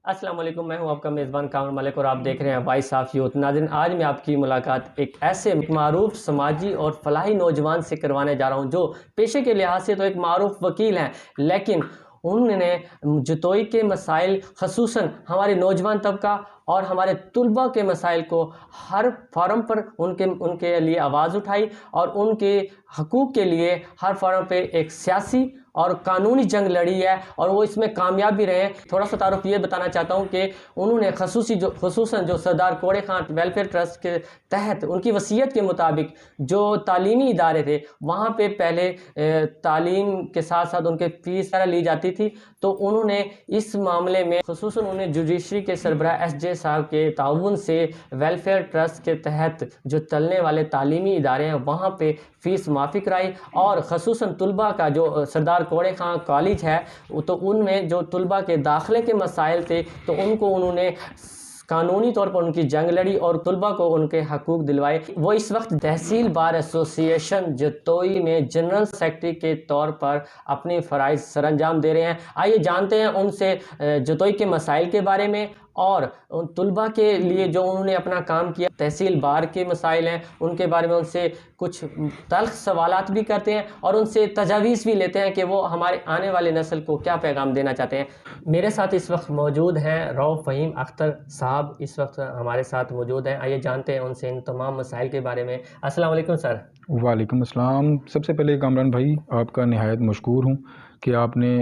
السلام علیکم، میں ہوں آپ کا میزبان کامر ملک اور آپ دیکھ رہے ہیں وائس آف یوتھ۔ ناظرین، آج میں آپ کی ملاقات ایک ایسے معروف سماجی اور فلاحی نوجوان سے کروانے جا رہا ہوں جو پیشے کے لحاظ سے تو ایک معروف وکیل ہیں، لیکن انہوں نے جتوئی کے مسائل خصوصاً ہمارے نوجوان طبقہ اور ہمارے طلباء کے مسائل کو ہر فارم پر ان کے لیے آواز اٹھائی اور ان کے حقوق کے لیے ہر فارم پہ ایک سیاسی اور قانونی جنگ لڑی ہے اور وہ اس میں کامیاب بھی رہے ہیں۔ تھوڑا سا تعارف یہ بتانا چاہتا ہوں کہ انہوں نے خصوصاً جو سردار کوڑے خان ویلفیئر ٹرسٹ کے تحت ان کی وصیت کے مطابق جو تعلیمی ادارے تھے وہاں پہ پہلے تعلیم کے ساتھ ساتھ ان کے فیس لی جاتی تھی، تو انہوں نے اس معاملے میں خصوصاً انہیں جوڈیشری کے سربراہ ایس جے صاحب کے تعاون سے ویلفیئر ٹرسٹ کے تحت جو چلنے والے تعلیمی ادارے ہیں وہاں پہ فیس معافی کرائی، اور خصوصاً طلباء کا جو سردار کوڑے خان کالج ہے تو ان میں جو طلباء کے داخلے کے مسائل تھے تو ان کو انہوں نے قانونی طور پر ان کی جنگ لڑی اور طلباء کو ان کے حقوق دلوائے۔ وہ اس وقت تحصیل بار ایسوسی ایشن جتوئی میں جنرل سیکرٹری کے طور پر اپنی فرائض سر انجام دے رہے ہیں۔ آئیے جانتے ہیں ان سے جتوئی کے مسائل کے بارے میں اور ان طلباء کے لیے جو انہوں نے اپنا کام کیا، تحصیل بار کے مسائل ہیں ان کے بارے میں ان سے کچھ تلخ سوالات بھی کرتے ہیں اور ان سے تجاویز بھی لیتے ہیں کہ وہ ہمارے آنے والے نسل کو کیا پیغام دینا چاہتے ہیں۔ میرے ساتھ اس وقت موجود ہیں رؤف فہیم اختر صاحب، اس وقت ہمارے ساتھ موجود ہیں۔ آئیے جانتے ہیں ان سے ان تمام مسائل کے بارے میں۔ السلام علیکم سر۔ وعلیکم السلام۔ سب سے پہلے کامران بھائی آپ کا نہایت مشکور ہوں کہ آپ نے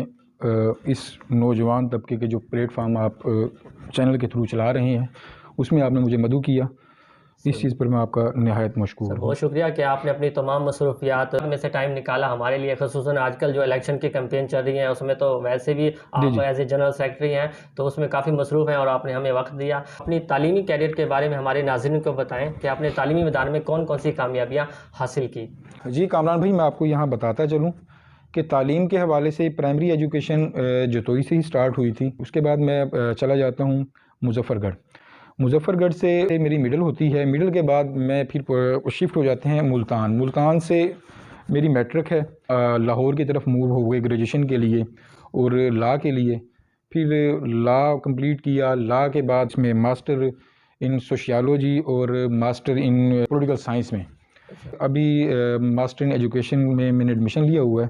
اس نوجوان طبقے کے جو پلیٹ فارم آپ چینل کے تھرو چلا رہے ہیں اس میں آپ نے مجھے مدعو کیا، اس چیز پر میں آپ کا نہایت مشکور ہوں۔ بہت شکریہ کہ آپ نے اپنی تمام مصروفیات میں سے ٹائم نکالا ہمارے لیے، خصوصاً آج کل جو الیکشن کی کیمپین چل رہی ہیں اس میں تو ویسے بھی آپ ایز اے جنرل سیکرٹری ہیں تو اس میں کافی مصروف ہیں اور آپ نے ہمیں وقت دیا۔ اپنی تعلیمی کیریئر کے بارے میں ہمارے ناظرین کو بتائیں کہ آپ نے تعلیمی میدان میں کون کون سی کامیابیاں حاصل کی۔ جی کامران بھائی، میں آپ کو یہاں بتاتا چلوں کہ تعلیم کے حوالے سے پرائمری ایجوکیشن جتوئی سے ہی سٹارٹ ہوئی تھی، اس کے بعد میں چلا جاتا ہوں مظفر گڑھ سے میری مڈل ہوتی ہے، مڈل کے بعد میں پھر شفٹ ہو جاتے ہیں ملتان سے میری میٹرک ہے، لاہور کی طرف موو ہو گئے گریجویشن کے لیے اور لا کے لیے، پھر لا کمپلیٹ کیا، لا کے بعد میں ماسٹر ان سوشیالوجی اور ماسٹر ان پولیٹیکل سائنس میں، ابھی ماسٹر ان ایجوکیشن میں نے ایڈمیشن لیا ہوا ہے،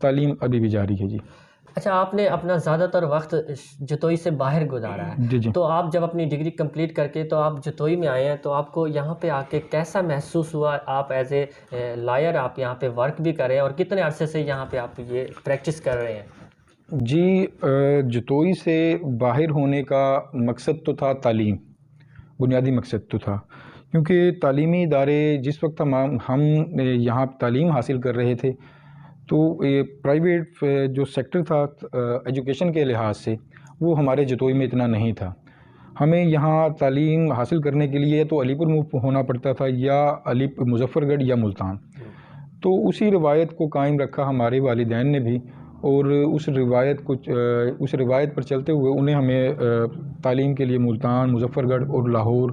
تعلیم ابھی بھی جاری ہے۔ جی اچھا، آپ نے اپنا زیادہ تر وقت جتوئی سے باہر گزارا ہے، جی تو آپ جب اپنی ڈگری کمپلیٹ کر کے تو آپ جتوئی میں آئے ہیں تو آپ کو یہاں پہ آ کے کیسا محسوس ہوا؟ آپ ایز اے لائر آپ یہاں پہ ورک بھی کر رہے ہیں اور کتنے عرصے سے یہاں پہ آپ یہ پریکٹس کر رہے ہیں؟ جی جتوئی سے باہر ہونے کا مقصد تو تھا تعلیم، بنیادی مقصد تو تھا، کیونکہ تعلیمی ادارے جس وقت ہم یہاں تعلیم حاصل کر رہے تھے تو پرائیویٹ جو سیکٹر تھا ایجوکیشن کے لحاظ سے وہ ہمارے جتوئی میں اتنا نہیں تھا۔ ہمیں یہاں تعلیم حاصل کرنے کے لیے تو علی پور موو ہونا پڑتا تھا یا مظفر گڑھ یا ملتان، تو اسی روایت کو قائم رکھا ہمارے والدین نے بھی، اور اس روایت پر چلتے ہوئے انہیں ہمیں تعلیم کے لیے ملتان، مظفر گڑھ اور لاہور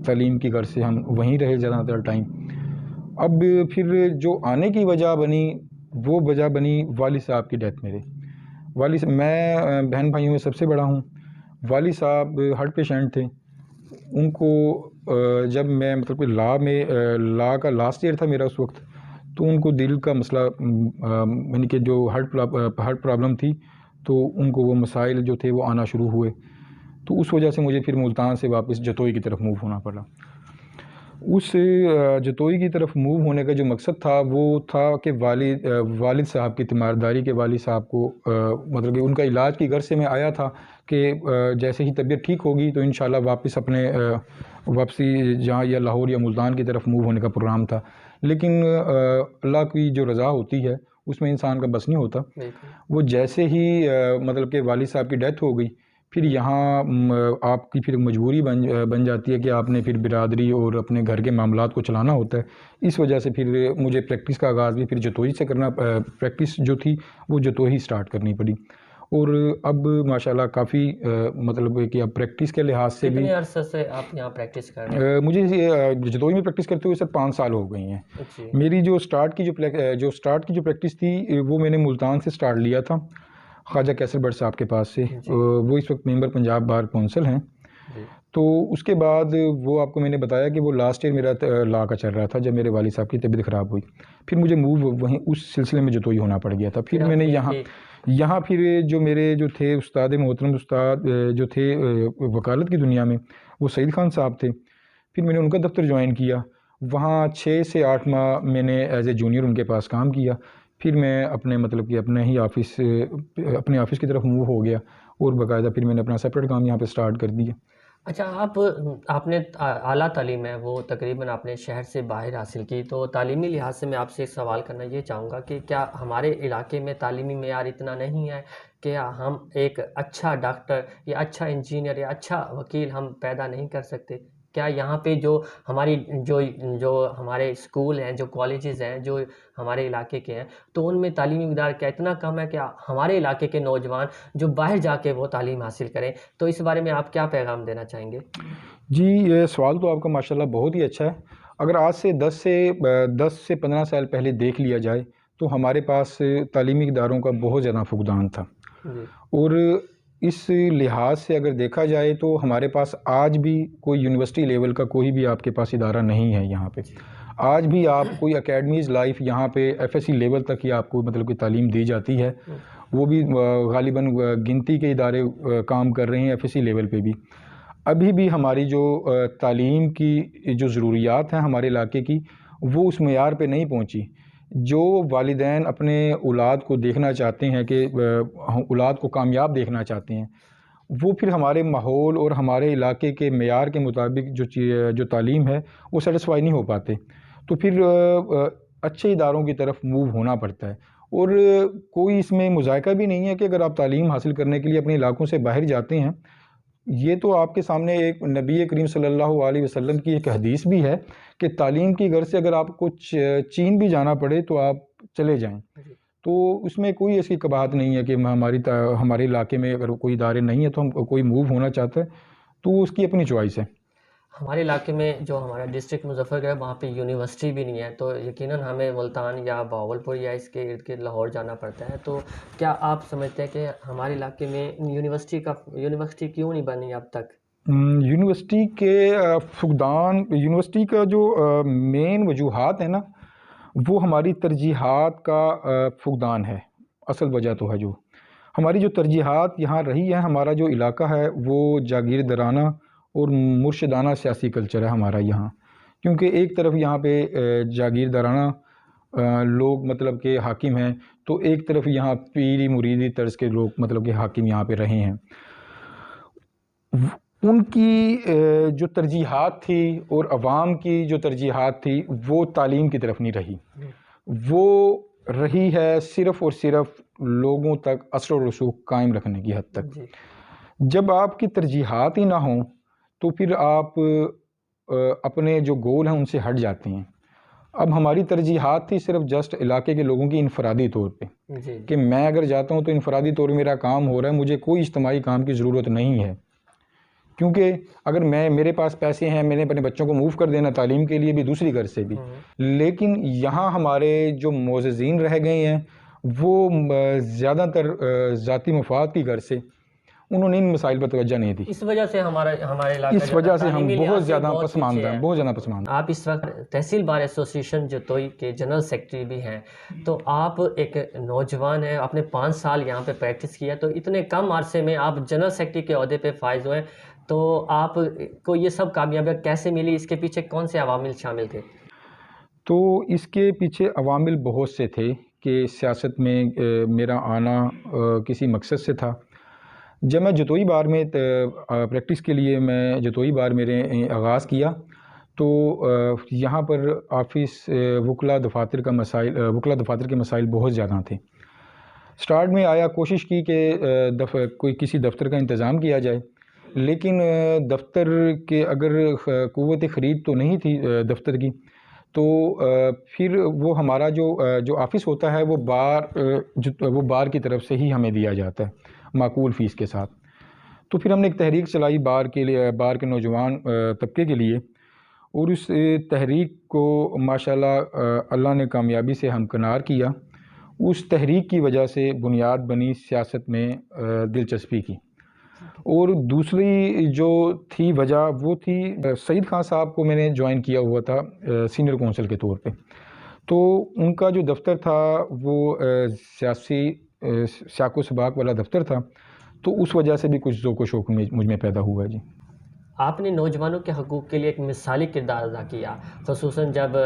تعلیم کی غرض سے ہم وہیں رہے زیادہ تر ٹائم۔ اب پھر جو آنے کی وجہ بنی وہ وجہ بنی والد صاحب کی ڈیتھ۔ میں بہن بھائیوں میں سب سے بڑا ہوں، والد صاحب ہارٹ پیشنٹ تھے، ان کو جب میں مطلب لا کا لاسٹ ایئر تھا میرا اس وقت، تو ان کو دل کا مسئلہ یعنی کہ جو ہارٹ پرابلم تھی تو ان کو وہ مسائل جو تھے وہ آنا شروع ہوئے، تو اس وجہ سے مجھے پھر ملتان سے واپس جتوئی کی طرف موو ہونا پڑا۔ اس جتوئی کی طرف موو ہونے کا جو مقصد تھا وہ تھا کہ والد صاحب کی تیمارداری کے، والد صاحب کو مطلب کہ ان کا علاج کی غرض سے میں آیا تھا کہ جیسے ہی طبیعت ٹھیک ہوگی تو انشاءاللہ واپس اپنے واپسی جہاں یا لاہور یا ملتان کی طرف موو ہونے کا پروگرام تھا، لیکن اللہ کی جو رضا ہوتی ہے اس میں انسان کا بس نہیں ہوتا۔ وہ جیسے ہی مطلب کہ والد صاحب کی ڈیتھ ہو گئی، پھر یہاں آپ کی پھر مجبوری بن جاتی ہے کہ آپ نے پھر برادری اور اپنے گھر کے معاملات کو چلانا ہوتا ہے، اس وجہ سے پھر مجھے پریکٹس کا آغاز بھی پھر جتوئی سے کرنا، پریکٹس جو تھی وہ جتوئی سٹارٹ کرنی پڑی، اور اب ماشاءاللہ کافی مطلب کہ اب پریکٹس کے لحاظ سے بھی۔ کتنے عرصے سے آپ یہاں پریکٹس کر رہے ہیں؟ مجھے جتوئی میں پریکٹس کرتے ہوئے سر 5 سال ہو گئی ہیں۔ میری جو سٹارٹ کی جو پریکٹس تھی وہ میں نے ملتان سے سٹارٹ لیا تھا، خواجہ کیسر بٹ صاحب کے پاس سے، وہ اس وقت ممبر پنجاب بار کونسل ہیں۔ تو اس کے بعد وہ آپ کو میں نے بتایا کہ وہ لاسٹ ایئر میرا لا کا چل رہا تھا جب میرے والد صاحب کی طبیعت خراب ہوئی، پھر مجھے موو وہیں اس سلسلے میں جتوئی ہونا پڑ گیا تھا۔ پھر میں نے یہاں پھر جو میرے جو تھے استاد محترم، استاد جو تھے وکالت کی دنیا میں، وہ سعید خان صاحب تھے، پھر میں نے ان کا دفتر جوائن کیا، وہاں 6 سے 8 ماہ میں نے ایز اے جونیئر ان کے پاس کام کیا، پھر میں اپنے مطلب کہ اپنے ہی اپنے آفس کی طرف موو ہو گیا، اور باقاعدہ پھر میں نے اپنا سپریٹ کام یہاں پہ سٹارٹ کر دیا۔ اچھا، آپ نے اعلیٰ تعلیم ہے وہ تقریباً آپ نے شہر سے باہر حاصل کی، تو تعلیمی لحاظ سے میں آپ سے ایک سوال کرنا یہ چاہوں گا کہ کیا ہمارے علاقے میں تعلیمی معیار اتنا نہیں ہے کہ ہم ایک اچھا ڈاکٹر یا اچھا انجینئر یا اچھا وکیل ہم پیدا نہیں کر سکتے؟ کیا یہاں پہ جو ہماری جو ہمارے اسکول ہیں، جو کالجز ہیں، جو ہمارے علاقے کے ہیں، تو ان میں تعلیمی مقدار کیا اتنا کم ہے کہ ہمارے علاقے کے نوجوان جو باہر جا کے وہ تعلیم حاصل کریں؟ تو اس بارے میں آپ کیا پیغام دینا چاہیں گے؟ جی، یہ سوال تو آپ کا ماشاءاللہ بہت ہی اچھا ہے۔ اگر آج سے 10 سے 15 سال پہلے دیکھ لیا جائے تو ہمارے پاس تعلیمی اداروں کا بہت زیادہ فقدان تھا، اور اس لحاظ سے اگر دیکھا جائے تو ہمارے پاس آج بھی کوئی یونیورسٹی لیول کا کوئی بھی آپ کے پاس ادارہ نہیں ہے یہاں پہ۔ آج بھی آپ کوئی اکیڈمیز لائف یہاں پہ ایف ایس سی لیول تک ہی آپ کو مطلب کہ تعلیم دی جاتی ہے، وہ بھی غالباً گنتی کے ادارے کام کر رہے ہیں ایف ایس سی لیول پہ بھی۔ ابھی بھی ہماری جو تعلیم کی جو ضروریات ہیں ہمارے علاقے کی، وہ اس معیار پہ نہیں پہنچی۔ جو والدین اپنے اولاد کو دیکھنا چاہتے ہیں کہ اولاد کو کامیاب دیکھنا چاہتے ہیں، وہ پھر ہمارے ماحول اور ہمارے علاقے کے معیار کے مطابق جو تعلیم ہے وہ سیٹسفائی نہیں ہو پاتے، تو پھر اچھے اداروں کی طرف موو ہونا پڑتا ہے۔ اور کوئی اس میں مذائقہ بھی نہیں ہے کہ اگر آپ تعلیم حاصل کرنے کے لیے اپنے علاقوں سے باہر جاتے ہیں، یہ تو آپ کے سامنے ایک نبی کریم صلی اللہ علیہ وسلم کی ایک حدیث بھی ہے کہ تعلیم کی غرض سے اگر آپ کو چین بھی جانا پڑے تو آپ چلے جائیں۔ تو اس میں کوئی ایسی قباحت نہیں ہے کہ ہمارے علاقے میں اگر کوئی ادارے نہیں ہیں تو ہم کوئی موو ہونا چاہتا ہے تو اس کی اپنی چوائس ہے۔ ہمارے علاقے میں جو ہمارا ڈسٹرکٹ مظفر گڑھ، وہاں پہ یونیورسٹی بھی نہیں ہے، تو یقیناً ہمیں ملتان یا بہاولپور یا اس کے ارد گرد لاہور جانا پڑتا ہے۔ تو کیا آپ سمجھتے ہیں کہ ہمارے علاقے میں یونیورسٹی کیوں نہیں بنی اب تک؟ یونیورسٹی کے فقدان، یونیورسٹی کا جو مین وجوہات ہیں نا، وہ ہماری ترجیحات کا فقدان ہے۔ اصل وجہ تو ہے جو ہماری جو ترجیحات یہاں رہی ہیں، ہمارا جو علاقہ ہے وہ جاگیردارانہ اور مرشدانہ سیاسی کلچر ہے ہمارا یہاں، کیونکہ ایک طرف یہاں پہ جاگیردارانہ لوگ مطلب کہ حاکم ہیں، تو ایک طرف یہاں پیری مریدی طرز کے لوگ مطلب کہ حاکم یہاں پہ رہے ہیں۔ ان کی جو ترجیحات تھی اور عوام کی جو ترجیحات تھی وہ تعلیم کی طرف نہیں رہی، وہ رہی ہے صرف اور صرف لوگوں تک اثر و رسوخ قائم رکھنے کی حد تک۔ جب آپ کی ترجیحات ہی نہ ہوں تو پھر آپ اپنے جو گول ہیں ان سے ہٹ جاتے ہیں۔ اب ہماری ترجیحات تھی صرف جسٹ علاقے کے لوگوں کی انفرادی طور پہ کہ میں اگر جاتا ہوں تو انفرادی طور پہ میرا کام ہو رہا ہے، مجھے کوئی اجتماعی کام کی ضرورت نہیں ہے، کیونکہ اگر میرے پاس پیسے ہیں، میں نے اپنے بچوں کو موو کر دینا تعلیم کے لیے بھی، دوسری غرض سے بھی۔ لیکن یہاں ہمارے جو معززین رہ گئے ہیں وہ زیادہ تر ذاتی مفاد کی غرض سے انہوں نے ان مسائل پر توجہ نہیں دی۔ اس وجہ سے ہمارے علاقے اس وجہ سے ہم بہت زیادہ پسماندہ ہیں، بہت زیادہ پسماندہ۔ آپ اس وقت تحصیل بار ایسوسیشن جتوئی کے جنرل سیکرٹری بھی ہیں، تو آپ ایک نوجوان ہیں، آپ نے 5 سال یہاں پہ پریکٹس کیا، تو اتنے کم عرصے میں آپ جنرل سیکرٹری کے عہدے پہ فائز ہوئے، تو آپ کو یہ سب کامیابیاں کیسے ملی؟ اس کے پیچھے کون سے عوامل شامل تھے؟ تو اس کے پیچھے عوامل بہت سے تھے کہ سیاست میں میرا آنا کسی مقصد سے تھا۔ جب میں جتوئی بار میں پریکٹس کے لیے میں جتوئی بار میرے آغاز کیا تو یہاں پر آفس وکلا دفاتر کے مسائل بہت زیادہ تھے۔ سٹارٹ میں آیا، کوشش کی کہ کوئی کسی دفتر کا انتظام کیا جائے، لیکن دفتر کے اگر قوت خرید تو نہیں تھی دفتر کی، تو پھر وہ ہمارا جو آفس ہوتا ہے وہ بار کی طرف سے ہی ہمیں دیا جاتا ہے معقول فیس کے ساتھ۔ تو پھر ہم نے ایک تحریک چلائی بار کے نوجوان طبقے کے لیے، اور اس تحریک کو ماشاءاللہ اللہ نے کامیابی سے ہمکنار کیا، اس تحریک کی وجہ سے بنیاد بنی سیاست میں دلچسپی کی۔ اور دوسری جو تھی وجہ وہ تھی سعید خان صاحب کو میں نے جوائن کیا ہوا تھا سینئر کونسل کے طور پہ، تو ان کا جو دفتر تھا وہ سیاسی سیاق و سباق والا دفتر تھا، تو اس وجہ سے بھی کچھ ذوق و شوق مجھ میں پیدا ہوا جی۔ آپ نے نوجوانوں کے حقوق کے لیے ایک مثالی کردار ادا کیا، خصوصاً جب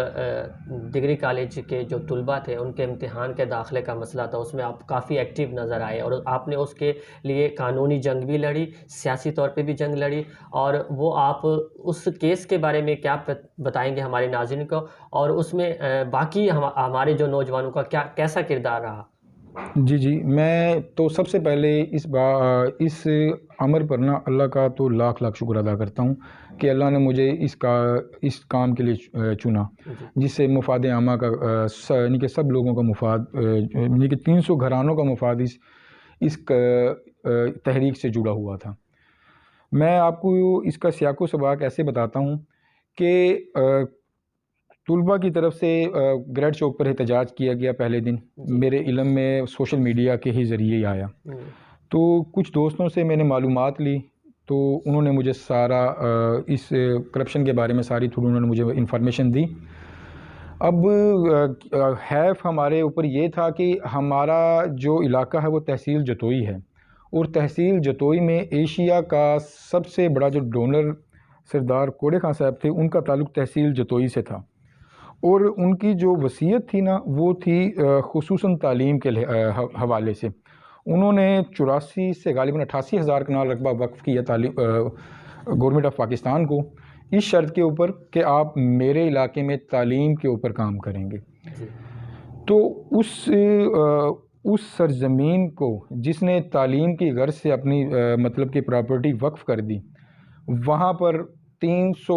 ڈگری کالج کے جو طلباء تھے ان کے امتحان کے داخلے کا مسئلہ تھا، اس میں آپ کافی ایکٹیو نظر آئے اور آپ نے اس کے لیے قانونی جنگ بھی لڑی، سیاسی طور پہ بھی جنگ لڑی، اور وہ آپ اس کیس کے بارے میں کیا بتائیں گے ہمارے ناظرین کو، اور اس میں باقی ہمارے جو نوجوانوں کا کیسا کردار رہا؟ جی، میں تو سب سے پہلے اس امر پر نا اللہ کا تو لاکھ شکر ادا کرتا ہوں کہ اللہ نے مجھے اس کام کے لیے چنا، جس سے مفاد عامہ کا یعنی کہ سب لوگوں کا مفاد، یعنی کہ 300 گھرانوں کا مفاد اس تحریک سے جڑا ہوا تھا۔ میں آپ کو اس کا سیاق و سباق ایسے بتاتا ہوں کہ طلباء کی طرف سے گریڈ چوک پر احتجاج کیا گیا پہلے دن، میرے علم میں سوشل میڈیا کے ہی ذریعے ہی آیا، تو کچھ دوستوں سے میں نے معلومات لی، تو انہوں نے مجھے سارا اس کرپشن کے بارے میں ساری تھوڑی انہوں نے مجھے انفارمیشن دی۔ اب حیف ہمارے اوپر یہ تھا کہ ہمارا جو علاقہ ہے وہ تحصیل جتوئی ہے، اور تحصیل جتوئی میں ایشیا کا سب سے بڑا جو ڈونر سردار کوڑے خان صاحب تھے، ان کا تعلق تحصیل جتوئی سے تھا، اور ان کی جو وصیت تھی نا وہ تھی خصوصاً تعلیم کے حوالے سے۔ انہوں نے 84 سے غالباً 88,000 کنال رقبہ وقف کیا تعلیم گورنمنٹ آف پاکستان کو، اس شرط کے اوپر کہ آپ میرے علاقے میں تعلیم کے اوپر کام کریں گے۔ تو اس سرزمین کو جس نے تعلیم کی غرض سے اپنی مطلب کہ پراپرٹی وقف کر دی، وہاں پر 300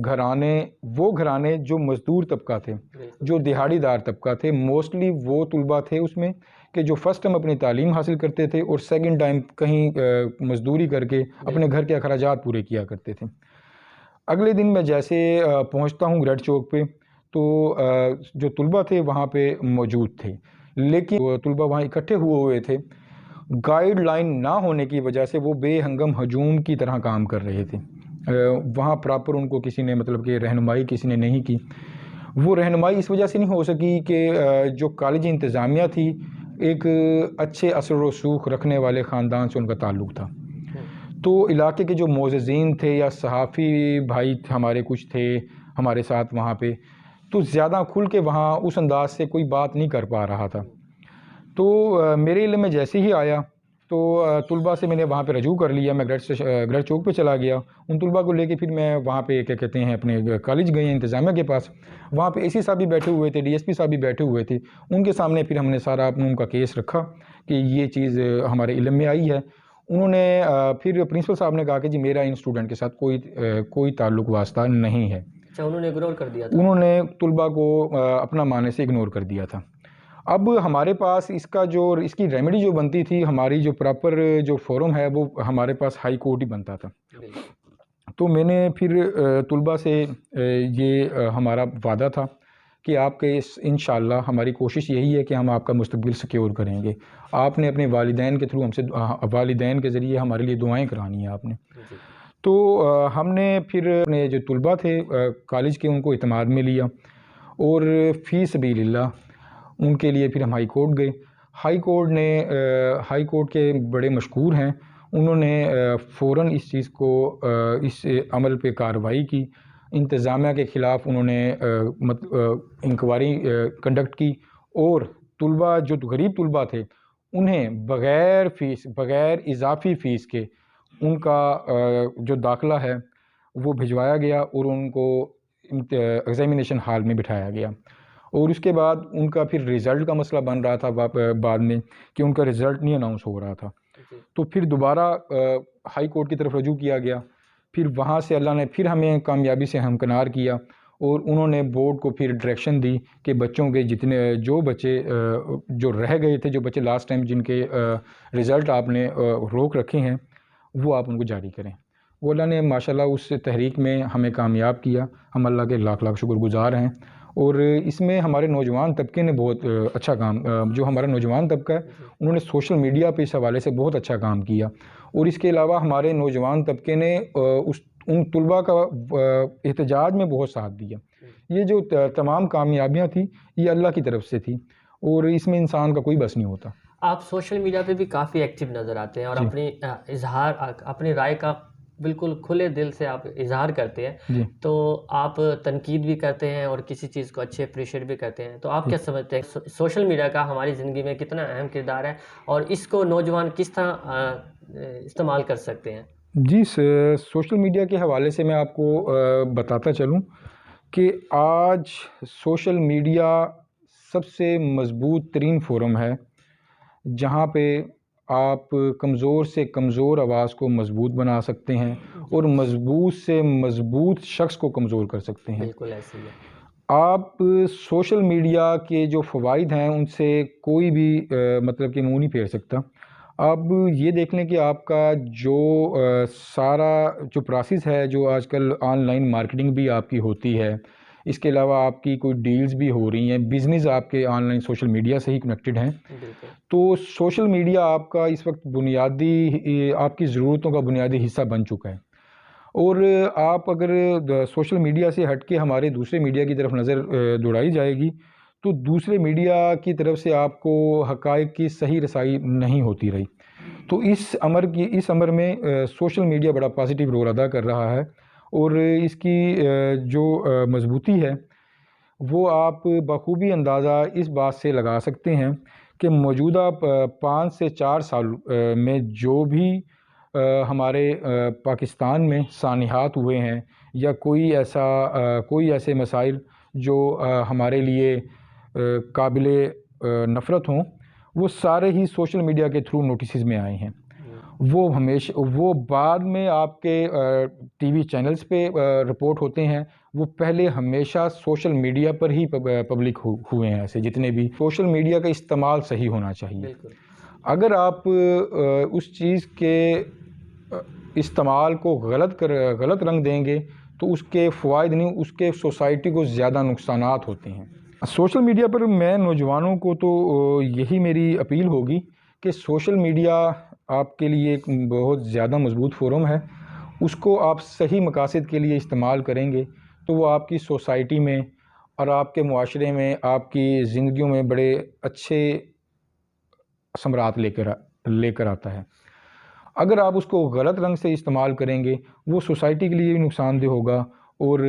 گھرانے، وہ گھرانے جو مزدور طبقہ تھے، جو دہاڑی دار طبقہ تھے، موسٹلی وہ طلباء تھے اس میں کہ جو فرسٹ ٹائم اپنی تعلیم حاصل کرتے تھے اور سیکنڈ ٹائم کہیں مزدوری کر کے اپنے گھر کے اخراجات پورے کیا کرتے تھے۔ اگلے دن میں جیسے پہنچتا ہوں گریڈ چوک پہ، تو جو طلباء تھے وہاں پہ موجود تھے، لیکن طلباء وہاں اکٹھے ہوئے تھے، گائیڈ لائن نہ ہونے کی وجہ سے وہ بے ہنگم ہجوم کی طرح کام کر رہے تھے۔ وہاں پراپر ان کو کسی نے مطلب کہ رہنمائی کسی نے نہیں کی۔ وہ رہنمائی اس وجہ سے نہیں ہو سکی کہ جو کالج انتظامیہ تھی ایک اچھے اثر و رسوخ رکھنے والے خاندان سے ان کا تعلق تھا، تو علاقے کے جو معززین تھے یا صحافی بھائی ہمارے کچھ تھے ہمارے ساتھ وہاں پہ، تو زیادہ کھل کے وہاں اس انداز سے کوئی بات نہیں کر پا رہا تھا۔ تو میرے علم میں جیسے ہی آیا تو طلباء سے میں نے وہاں پہ رجوع کر لیا، میں گریڈ چوک پہ چلا گیا، ان طلباء کو لے کے پھر میں وہاں پہ کیا کہتے ہیں اپنے کالج گئے ہیں انتظامیہ کے پاس، وہاں پہ اے سی صاحب بھی بیٹھے ہوئے تھے، ڈی ایس پی صاحب بھی بیٹھے ہوئے تھے، ان کے سامنے پھر ہم نے سارا ان کا کیس رکھا کہ یہ چیز ہمارے علم میں آئی ہے۔ انہوں نے پھر پرنسپل صاحب نے کہا کہ جی میرا ان اسٹوڈنٹ کے ساتھ کوئی تعلق واسطہ نہیں ہے۔ اچھا، انہوں نے اگنور کر دیا تھا؟ انہوں نے طلباء کو اپنا معنی سے اگنور کر دیا تھا۔ اب ہمارے پاس اس کی ریمیڈی جو بنتی تھی، ہماری جو پراپر جو فورم ہے وہ ہمارے پاس ہائی کورٹ ہی بنتا تھا۔ تو میں نے پھر طلباء سے یہ ہمارا وعدہ تھا کہ آپ کے انشاءاللہ ہماری کوشش یہی ہے کہ ہم آپ کا مستقبل سیکیور کریں گے، آپ نے اپنے والدین کے تھرو والدین کے ذریعے ہمارے لیے دعائیں کرانی ہیں آپ نے۔ تو ہم نے پھر اپنے جو طلباء تھے کالج کے ان کو اعتماد میں لیا، اور فی سبیل اللہ ان کے لیے پھر ہم ہائی کورٹ گئے۔ ہائی کورٹ کے بڑے مشکور ہیں، انہوں نے فوراً اس چیز کو اس عمل پہ کارروائی کی، انتظامیہ کے خلاف انہوں نے انکوائری کنڈکٹ کی، اور طلباء جو غریب طلباء تھے انہیں بغیر اضافی فیس کے ان کا جو داخلہ ہے وہ بھجوایا گیا، اور ان کو ایگزامینیشن ہال میں بٹھایا گیا۔ اور اس کے بعد ان کا پھر رزلٹ کا مسئلہ بن رہا تھا بعد میں کہ ان کا رزلٹ نہیں اناؤنس ہو رہا تھا، تو پھر دوبارہ ہائی کورٹ کی طرف رجوع کیا گیا۔ پھر وہاں سے اللہ نے پھر ہمیں کامیابی سے ہمکنار کیا، اور انہوں نے بورڈ کو پھر ڈائریکشن دی کہ بچوں کے جو بچے جو رہ گئے تھے، جو بچے لاسٹ ٹائم جن کے رزلٹ آپ نے روک رکھے ہیں، وہ آپ ان کو جاری کریں۔ وہ اللہ نے ماشاءاللہ اس تحریک میں ہمیں کامیاب کیا، ہم اللہ کے لاکھ شکر گزار ہیں، اور اس میں ہمارے نوجوان طبقے نے بہت اچھا کام، جو ہمارا نوجوان طبقہ ہے انہوں نے سوشل میڈیا پہ اس حوالے سے بہت اچھا کام کیا، اور اس کے علاوہ ہمارے نوجوان طبقے نے ان طلباء کا احتجاج میں بہت ساتھ دیا۔ یہ جو تمام کامیابیاں تھیں یہ اللہ کی طرف سے تھی، اور اس میں انسان کا کوئی بس نہیں ہوتا۔ آپ سوشل میڈیا پہ بھی کافی ایکٹیو نظر آتے ہیں اور جی اپنی اپنی رائے کا بالکل کھلے دل سے آپ اظہار کرتے ہیں، جی تو آپ تنقید بھی کرتے ہیں اور کسی چیز کو اچھے اپریشیٹ بھی کرتے ہیں، تو آپ کیا سمجھتے ہیں سوشل میڈیا کا ہماری زندگی میں کتنا اہم کردار ہے اور اس کو نوجوان کس طرح استعمال کر سکتے ہیں؟ جی سوشل میڈیا کے حوالے سے میں آپ کو بتاتا چلوں کہ آج سوشل میڈیا سب سے مضبوط ترین فورم ہے جہاں پہ آپ کمزور سے کمزور آواز کو مضبوط بنا سکتے ہیں اور مضبوط سے مضبوط شخص کو کمزور کر سکتے ہیں۔ بالکل ایسے ہی ہے۔ آپ سوشل میڈیا کے جو فوائد ہیں ان سے کوئی بھی مطلب کہ منہ نہیں پھیر سکتا۔ اب یہ دیکھ لیں کہ آپ کا جو سارا جو پروسیس ہے، جو آج کل آن لائن مارکیٹنگ بھی آپ کی ہوتی ہے، اس کے علاوہ آپ کی کوئی ڈیلز بھی ہو رہی ہیں، بزنس آپ کے آن لائن سوشل میڈیا سے ہی کنیکٹڈ ہیں، بالکل تو سوشل میڈیا آپ کا اس وقت بنیادی آپ کی ضرورتوں کا بنیادی حصہ بن چکا ہے۔ اور آپ اگر سوشل میڈیا سے ہٹ کے ہمارے دوسرے میڈیا کی طرف نظر دوڑائی جائے گی تو دوسرے میڈیا کی طرف سے آپ کو حقائق کی صحیح رسائی نہیں ہوتی رہی، تو اس امر میں سوشل میڈیا بڑا پازیٹیو رول ادا کر رہا ہے، اور اس کی جو مضبوطی ہے وہ آپ بخوبی اندازہ اس بات سے لگا سکتے ہیں کہ موجودہ 5 سے 4 سال میں جو بھی ہمارے پاکستان میں سانحات ہوئے ہیں یا کوئی ایسے مسائل جو ہمارے لیے قابل نفرت ہوں، وہ سارے ہی سوشل میڈیا کے تھرو نوٹسز میں آئے ہیں۔ وہ بعد میں آپ کے ٹی وی چینلز پہ رپورٹ ہوتے ہیں، وہ پہلے ہمیشہ سوشل میڈیا پر ہی پبلک ہوئے ہیں۔ ایسے جتنے بھی سوشل میڈیا کا استعمال صحیح ہونا چاہیے۔ بالکل اگر آپ اس چیز کے استعمال کو غلط رنگ دیں گے تو اس کے فوائد نہیں، اس کے سوسائٹی کو زیادہ نقصانات ہوتے ہیں۔ سوشل میڈیا پر میں نوجوانوں کو تو یہی میری اپیل ہوگی کہ سوشل میڈیا آپ کے لیے ایک بہت زیادہ مضبوط فورم ہے، اس کو آپ صحیح مقاصد کے لیے استعمال کریں گے تو وہ آپ کی سوسائٹی میں اور آپ کے معاشرے میں، آپ کی زندگیوں میں بڑے اچھے ثمرات لے کر آتا ہے۔ اگر آپ اس کو غلط رنگ سے استعمال کریں گے وہ سوسائٹی کے لیے بھی نقصان دہ ہوگا اور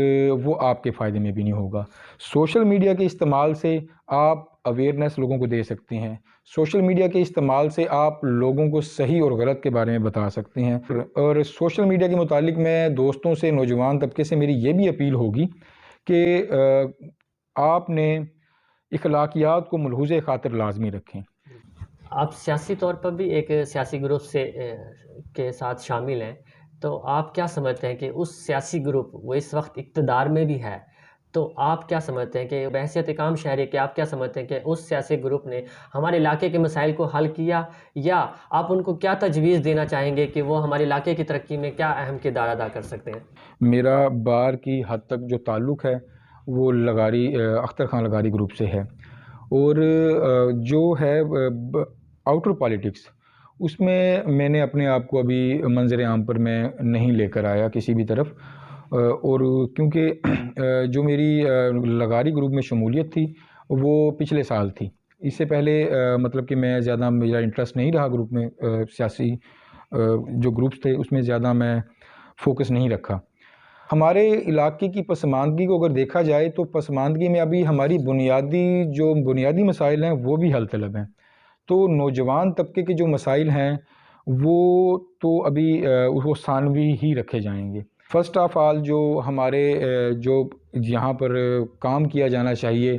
وہ آپ کے فائدے میں بھی نہیں ہوگا۔ سوشل میڈیا کے استعمال سے آپ اویئرنیس لوگوں کو دے سکتے ہیں، سوشل میڈیا کے استعمال سے آپ لوگوں کو صحیح اور غلط کے بارے میں بتا سکتے ہیں، اور سوشل میڈیا کے متعلق میں دوستوں سے، نوجوان طبقے سے میری یہ بھی اپیل ہوگی کہ آپ نے اخلاقیات کو ملحوظ خاطر لازمی رکھیں۔ آپ سیاسی طور پر بھی ایک سیاسی گروپ کے ساتھ شامل ہیں، تو آپ کیا سمجھتے ہیں کہ اس سیاسی گروپ وہ اس وقت اقتدار میں بھی ہے، تو آپ کیا سمجھتے ہیں کہ بحیثیت ایک عام شہری کہ آپ کیا سمجھتے ہیں کہ اس سیاسی گروپ نے ہمارے علاقے کے مسائل کو حل کیا، یا آپ ان کو کیا تجویز دینا چاہیں گے کہ وہ ہمارے علاقے کی ترقی میں کیا اہم کردار ادا کر سکتے ہیں؟ میرا بار کی حد تک جو تعلق ہے وہ اختر خان لغاری گروپ سے ہے، اور جو ہے آؤٹر پالیٹکس اس میں نے اپنے آپ کو ابھی منظر عام پر میں نہیں لے کر آیا کسی بھی طرف، اور کیونکہ جو میری لغاری گروپ میں شمولیت تھی وہ پچھلے سال تھی، اس سے پہلے مطلب کہ میرا انٹرسٹ نہیں رہا گروپ میں، سیاسی جو گروپس تھے اس میں زیادہ میں فوکس نہیں رکھا۔ ہمارے علاقے کی پسماندگی کو اگر دیکھا جائے تو پسماندگی میں ابھی ہماری بنیادی مسائل ہیں وہ بھی حل طلب ہیں، تو نوجوان طبقے کے جو مسائل ہیں وہ تو ابھی وہ ثانوی ہی رکھے جائیں گے۔ فرسٹ آف آل جو ہمارے جو یہاں پر کام کیا جانا چاہیے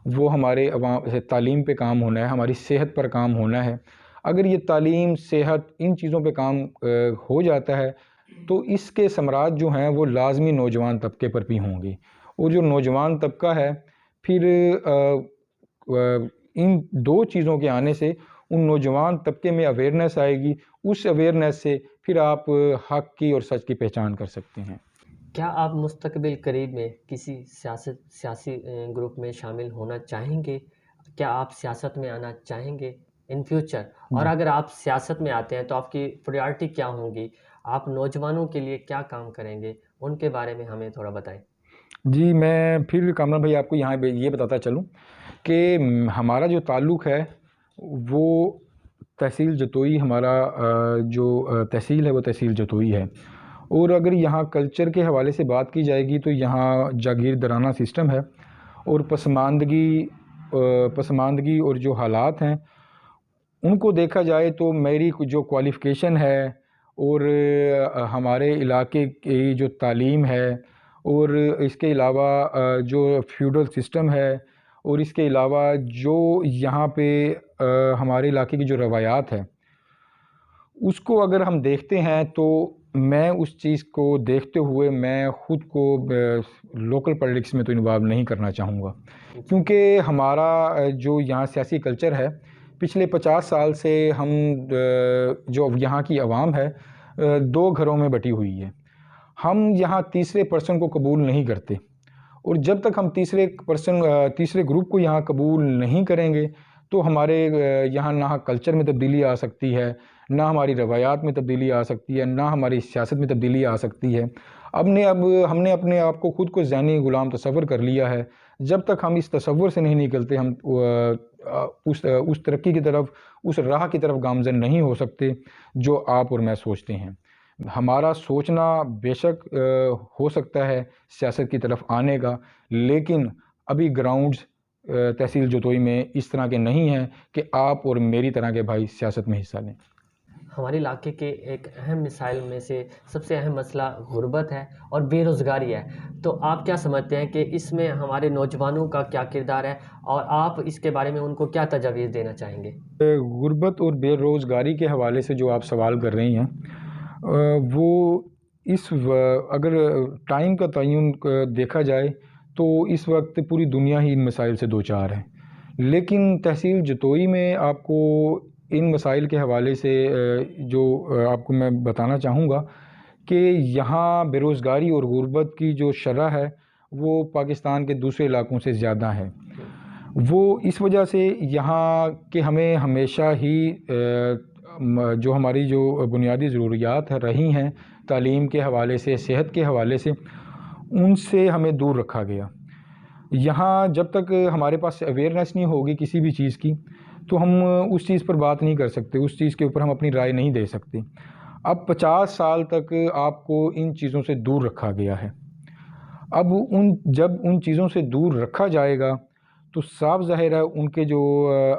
وہ ہمارے عوام تعلیم پہ کام ہونا ہے، ہماری صحت پر کام ہونا ہے۔ اگر یہ تعلیم، صحت، ان چیزوں پہ کام ہو جاتا ہے تو اس کے ثمرات جو ہیں وہ لازمی نوجوان طبقے پر بھی ہوں گے، اور جو نوجوان طبقہ ہے پھر ان دو چیزوں کے آنے سے ان نوجوان طبقے میں اویئرنیس آئے گی، اس اویئرنیس سے پھر آپ حق کی اور سچ کی پہچان کر سکتے ہیں۔ کیا آپ مستقبل قریب میں کسی سیاسی گروپ میں شامل ہونا چاہیں گے؟ کیا آپ سیاست میں آنا چاہیں گے ان فیوچر؟ اور جی اگر آپ سیاست میں آتے ہیں تو آپ کی پریارٹی کیا ہوں گی؟ آپ نوجوانوں کے لیے کیا کام کریں گے؟ ان کے بارے میں ہمیں تھوڑا بتائیں۔ جی میں پھر کامران بھائی آپ کو یہاں یہ بتاتا چلوں کہ ہمارا جو تعلق ہے وہ تحصیل جتوئی، ہمارا جو تحصیل ہے وہ تحصیل جتوئی ہے، اور اگر یہاں کلچر کے حوالے سے بات کی جائے گی تو یہاں جاگیردارانہ سسٹم ہے، اور پسماندگی اور جو حالات ہیں ان کو دیکھا جائے تو میری جو کوالیفیکیشن ہے اور ہمارے علاقے کی جو تعلیم ہے، اور اس کے علاوہ جو فیوڈل سسٹم ہے، اور اس کے علاوہ جو یہاں پہ ہمارے علاقے کی جو روایات ہے اس کو اگر ہم دیکھتے ہیں تو میں اس چیز کو دیکھتے ہوئے میں خود کو لوکل پالیٹکس میں تو انوالو نہیں کرنا چاہوں گا، کیونکہ ہمارا جو یہاں سیاسی کلچر ہے پچھلے 50 سال سے ہم جو یہاں کی عوام ہے 2 گھروں میں بٹی ہوئی ہے۔ ہم یہاں تیسرے پرسن کو قبول نہیں کرتے، اور جب تک ہم تیسرے گروپ کو یہاں قبول نہیں کریں گے تو ہمارے یہاں نہ کلچر میں تبدیلی آ سکتی ہے، نہ ہماری روایات میں تبدیلی آ سکتی ہے، نہ ہماری سیاست میں تبدیلی آ سکتی ہے۔ اب ہم نے اپنے آپ کو خود کو ذہنی غلام تصور کر لیا ہے۔ جب تک ہم اس تصور سے نہیں نکلتے ہم اس ترقی کی طرف، اس راہ کی طرف گامزن نہیں ہو سکتے جو آپ اور میں سوچتے ہیں۔ ہمارا سوچنا بے شک ہو سکتا ہے سیاست کی طرف آنے کا، لیکن ابھی گراؤنڈز تحصیل جتوئی میں اس طرح کے نہیں ہیں کہ آپ اور میری طرح کے بھائی سیاست میں حصہ لیں۔ ہمارے علاقے کے ایک اہم مسائل میں سے سب سے اہم مسئلہ غربت ہے اور بے روزگاری ہے، تو آپ کیا سمجھتے ہیں کہ اس میں ہمارے نوجوانوں کا کیا کردار ہے، اور آپ اس کے بارے میں ان کو کیا تجاویز دینا چاہیں گے؟ غربت اور بے روزگاری کے حوالے سے جو آپ سوال کر رہی ہیں وہ اگر ٹائم کا تعین دیکھا جائے تو اس وقت پوری دنیا ہی ان مسائل سے دوچار ہے، لیکن تحصیل جتوئی میں آپ کو ان مسائل کے حوالے سے جو آپ کو میں بتانا چاہوں گا کہ یہاں بے روزگاری اور غربت کی جو شرح ہے وہ پاکستان کے دوسرے علاقوں سے زیادہ ہے۔ وہ اس وجہ سے یہاں کہ ہمیں ہمیشہ ہی جو ہماری جو بنیادی ضروریات رہی ہیں تعلیم کے حوالے سے، صحت کے حوالے سے، ان سے ہمیں دور رکھا گیا۔ یہاں جب تک ہمارے پاس اویئرنیس نہیں ہوگی کسی بھی چیز کی تو ہم اس چیز پر بات نہیں کر سکتے، اس چیز کے اوپر ہم اپنی رائے نہیں دے سکتے۔ اب 50 سال تک آپ کو ان چیزوں سے دور رکھا گیا ہے۔ اب جب ان چیزوں سے دور رکھا جائے گا تو صاف ظاہر ہے ان کے جو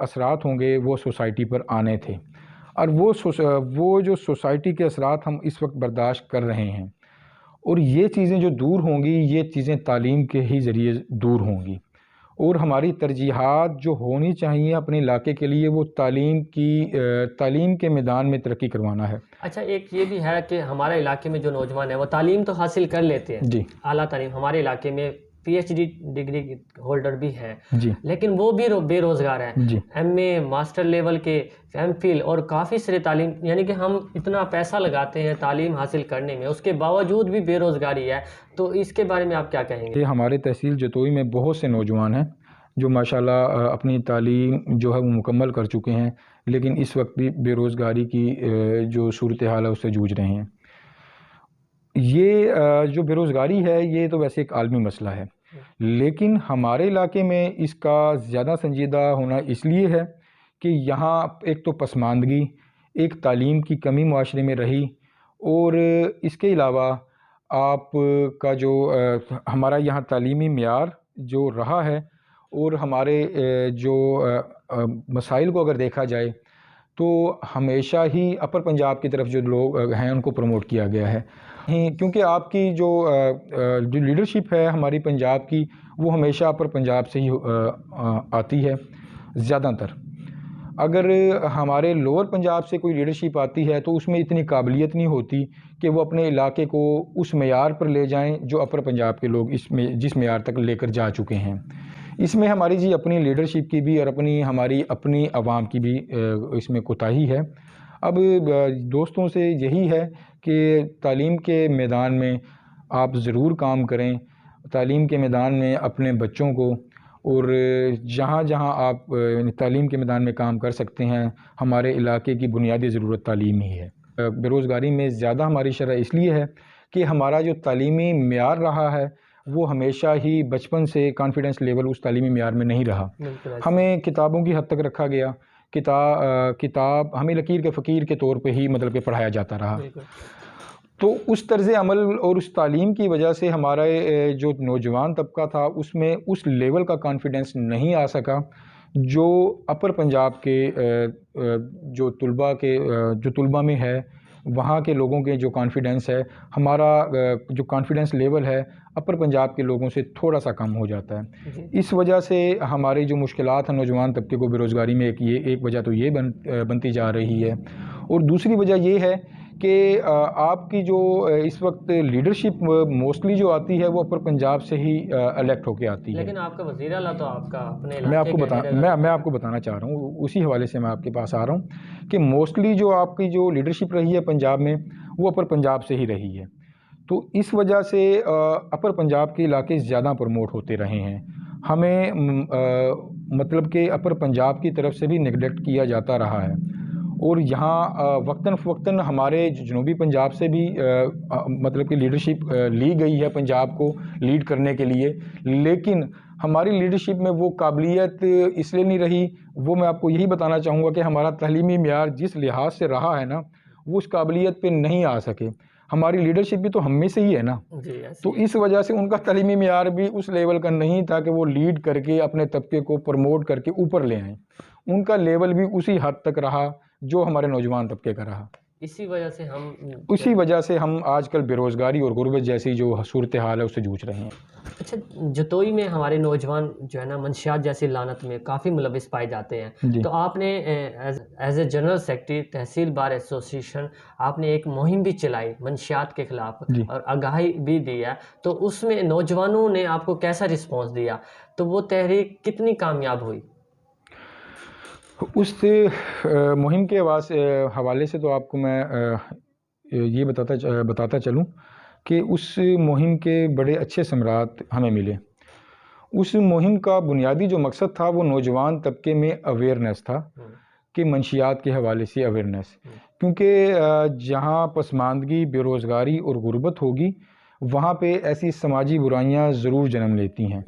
اثرات ہوں گے وہ سوسائٹی پر آنے تھے، اور وہ جو سوسائٹی کے اثرات ہم اس وقت برداشت کر رہے ہیں، اور یہ چیزیں جو دور ہوں گی یہ چیزیں تعلیم کے ہی ذریعے دور ہوں گی، اور ہماری ترجیحات جو ہونی چاہیے اپنے علاقے کے لیے وہ تعلیم کے میدان میں ترقی کروانا ہے۔ اچھا، ایک یہ بھی ہے کہ ہمارے علاقے میں جو نوجوان ہیں وہ تعلیم تو حاصل کر لیتے ہیں، جی اعلیٰ تعلیم، ہمارے علاقے میں P H D degree holder بھی ہیں، جی لیکن وہ بھی بے روزگار ہیں، جی ایم اے ماسٹر لیول کے، ایم فل اور کافی سارے تعلیم، یعنی کہ ہم اتنا پیسہ لگاتے ہیں تعلیم حاصل کرنے میں، اس کے باوجود بھی بے روزگاری ہے، تو اس کے بارے میں آپ کیا کہیں گے؟ یہ ہمارے تحصیل جتوئی میں بہت سے نوجوان ہیں جو ماشاءاللہ اپنی تعلیم جو ہے وہ مکمل کر چکے ہیں، لیکن اس وقت بھی بے روزگاری کی جو صورتحال ہے اس سے جوجھ رہے ہیں۔ یہ جو بے روزگاری ہے یہ تو ویسے ایک عالمی مسئلہ ہے، لیکن ہمارے علاقے میں اس کا زیادہ سنجیدہ ہونا اس لیے ہے کہ یہاں ایک تو پسماندگی، ایک تعلیم کی کمی معاشرے میں رہی، اور اس کے علاوہ آپ کا جو ہمارا یہاں تعلیمی معیار جو رہا ہے، اور ہمارے جو مسائل کو اگر دیکھا جائے تو ہمیشہ ہی اپر پنجاب کی طرف جو لوگ ہیں ان کو پروموٹ کیا گیا ہے، کیونکہ آپ کی جو لیڈرشپ ہے ہماری پنجاب کی وہ ہمیشہ اپر پنجاب سے ہی آتی ہے زیادہ تر۔ اگر ہمارے لوور پنجاب سے کوئی لیڈرشپ آتی ہے تو اس میں اتنی قابلیت نہیں ہوتی کہ وہ اپنے علاقے کو اس معیار پر لے جائیں جو اپر پنجاب کے لوگ جس معیار تک لے کر جا چکے ہیں۔ اس میں ہماری جی اپنی لیڈرشپ کی بھی اور ہماری اپنی عوام کی بھی اس میں کوتاہی ہے۔ اب دوستوں سے یہی ہے کہ تعلیم کے میدان میں آپ ضرور کام کریں تعلیم کے میدان میں اپنے بچوں کو، اور جہاں جہاں آپ تعلیم کے میدان میں کام کر سکتے ہیں، ہمارے علاقے کی بنیادی ضرورت تعلیم ہی ہے۔ بے روزگاری میں زیادہ ہماری شرح اس لیے ہے کہ ہمارا جو تعلیمی معیار رہا ہے وہ ہمیشہ ہی بچپن سے کانفیڈنس لیول اس تعلیمی معیار میں نہیں رہا۔ ہمیں کتابوں کی حد تک رکھا گیا، کتاب ہمیں لکیر کے فقیر کے طور پہ ہی مطلب کہ پڑھایا جاتا رہا۔ تو اس طرز عمل اور اس تعلیم کی وجہ سے ہمارا جو نوجوان طبقہ تھا اس میں اس لیول کا کانفیڈنس نہیں آ سکا جو اپر پنجاب کے جو طلباء میں ہے، وہاں کے لوگوں کے جو کانفیڈنس ہے، ہمارا جو کانفیڈنس لیول ہے اپر پنجاب کے لوگوں سے تھوڑا سا کم ہو جاتا ہے۔ اس وجہ سے ہماری جو مشکلات ہیں نوجوان طبقے کو بے روزگاری میں ایک وجہ تو یہ بنتی جا رہی ہے، اور دوسری وجہ یہ ہے کہ آپ کی جو اس وقت لیڈرشپ موسٹلی جو آتی ہے وہ اپر پنجاب سے ہی الیکٹ ہو کے آتی ہے۔ لیکن آپ کا وزیر اعلیٰ تو آپ کا اپنے میں آپ کو بتانا چاہ رہا ہوں، اسی حوالے سے میں آپ کے پاس آ رہا ہوں کہ موسٹلی جو آپ کی جو لیڈرشپ رہی ہے پنجاب میں وہ اپر پنجاب سے ہی رہی ہے، تو اس وجہ سے اپر پنجاب کے علاقے زیادہ پروموٹ ہوتے رہے ہیں۔ ہمیں مطلب کہ اپر پنجاب کی طرف سے بھی نیگلیکٹ کیا جاتا رہا ہے، اور یہاں وقتاً فوقتاً ہمارے جنوبی پنجاب سے بھی مطلب کہ لیڈرشپ لی گئی ہے پنجاب کو لیڈ کرنے کے لیے، لیکن ہماری لیڈرشپ میں وہ قابلیت اس لیے نہیں رہی۔ وہ میں آپ کو یہی بتانا چاہوں گا کہ ہمارا تعلیمی معیار جس لحاظ سے رہا ہے نا وہ اس قابلیت پہ نہیں آ سکے۔ ہماری لیڈرشپ بھی تو ہم میں سے ہی ہے نا، تو اس وجہ سے ان کا تعلیمی معیار بھی اس لیول کا نہیں تھا کہ وہ لیڈ کر کے اپنے طبقے کو پروموٹ کر کے اوپر لے آئیں۔ ان کا لیول بھی اسی حد تک رہا جو ہمارے نوجوان طبقے کا رہا۔ اسی وجہ سے ہم آج کل بے روزگاری اور غربت جیسی جو صورتحال ہے اس سے جوجھ رہے ہیں۔ اچھا، جتوئی میں ہمارے نوجوان جو ہے نا منشیات جیسی لعنت میں کافی ملوث پائے جاتے ہیں، تو آپ نے as a general secretary tehsil bar association آپ نے ایک مہم بھی چلائی منشیات کے خلاف اور آگاہی بھی دی ہے، تو اس میں نوجوانوں نے آپ کو کیسا رسپانس دیا؟ تو وہ تحریک کتنی کامیاب ہوئی؟ اس مہم کے حوالے سے تو آپ کو میں یہ بتاتا چلوں کہ اس مہم کے بڑے اچھے ثمرات ہمیں ملے۔ اس مہم کا بنیادی جو مقصد تھا وہ نوجوان طبقے میں اویئرنیس تھا، کہ منشیات کے حوالے سے اویئرنیس، کیونکہ جہاں پسماندگی، بے روزگاری اور غربت ہوگی وہاں پہ ایسی سماجی برائیاں ضرور جنم لیتی ہیں۔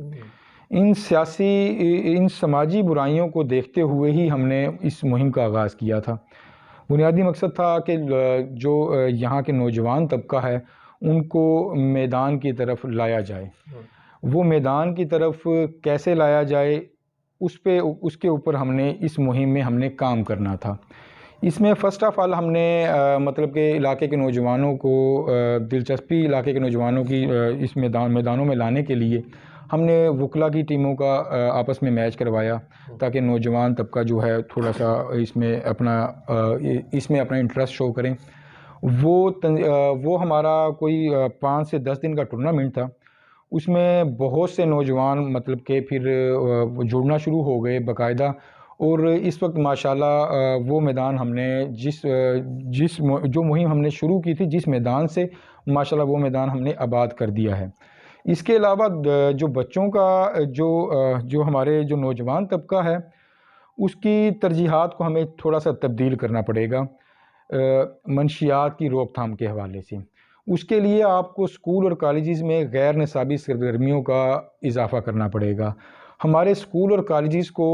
ان سماجی برائیوں کو دیکھتے ہوئے ہی ہم نے اس مہم کا آغاز کیا تھا۔ بنیادی مقصد تھا کہ جو یہاں کے نوجوان طبقہ ہے ان کو میدان کی طرف لایا جائے۔ وہ میدان کی طرف کیسے لایا جائے اس کے اوپر ہم نے اس مہم میں ہم نے کام کرنا تھا۔ اس میں فرسٹ آف آل ہم نے مطلب کہ علاقے کے نوجوانوں کو دلچسپی علاقے کے نوجوانوں کی اس میدانوں میں لانے کے لیے ہم نے وکلا کی ٹیموں کا آپس میں میچ کروایا تاکہ نوجوان طبقہ جو ہے تھوڑا سا اس میں اپنا انٹرسٹ شو کریں۔ وہ ہمارا کوئی 5 سے 10 دن کا ٹورنامنٹ تھا، اس میں بہت سے نوجوان مطلب کہ پھر جڑنا شروع ہو گئے باقاعدہ، اور اس وقت ماشاءاللہ وہ میدان ہم نے جو مہم ہم نے شروع کی تھی جس میدان سے، ماشاءاللہ وہ میدان ہم نے آباد کر دیا ہے۔ اس کے علاوہ جو بچوں کا جو ہمارے جو نوجوان طبقہ ہے اس کی ترجیحات کو ہمیں تھوڑا سا تبدیل کرنا پڑے گا منشیات کی روک تھام کے حوالے سے۔ اس کے لیے آپ کو اسکول اور کالجز میں غیر نصابی سرگرمیوں کا اضافہ کرنا پڑے گا۔ ہمارے اسکول اور کالجز کو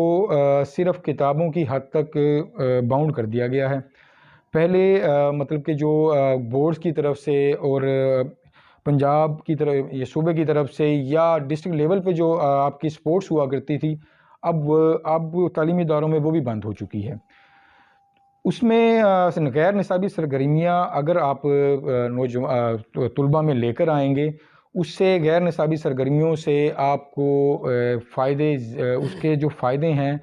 صرف کتابوں کی حد تک باؤنڈ کر دیا گیا ہے۔ پہلے مطلب کہ جو بورڈز کی طرف سے اور پنجاب کی طرف یا صوبے کی طرف سے یا ڈسٹرکٹ لیول پہ جو آپ کی سپورٹس ہوا کرتی تھی، اب تعلیمی اداروں میں وہ بھی بند ہو چکی ہے۔ اس میں غیر نصابی سرگرمیاں اگر آپ طلباء میں لے کر آئیں گے، اس سے غیر نصابی سرگرمیوں سے آپ کو فائدے، اس کے جو فائدے ہیں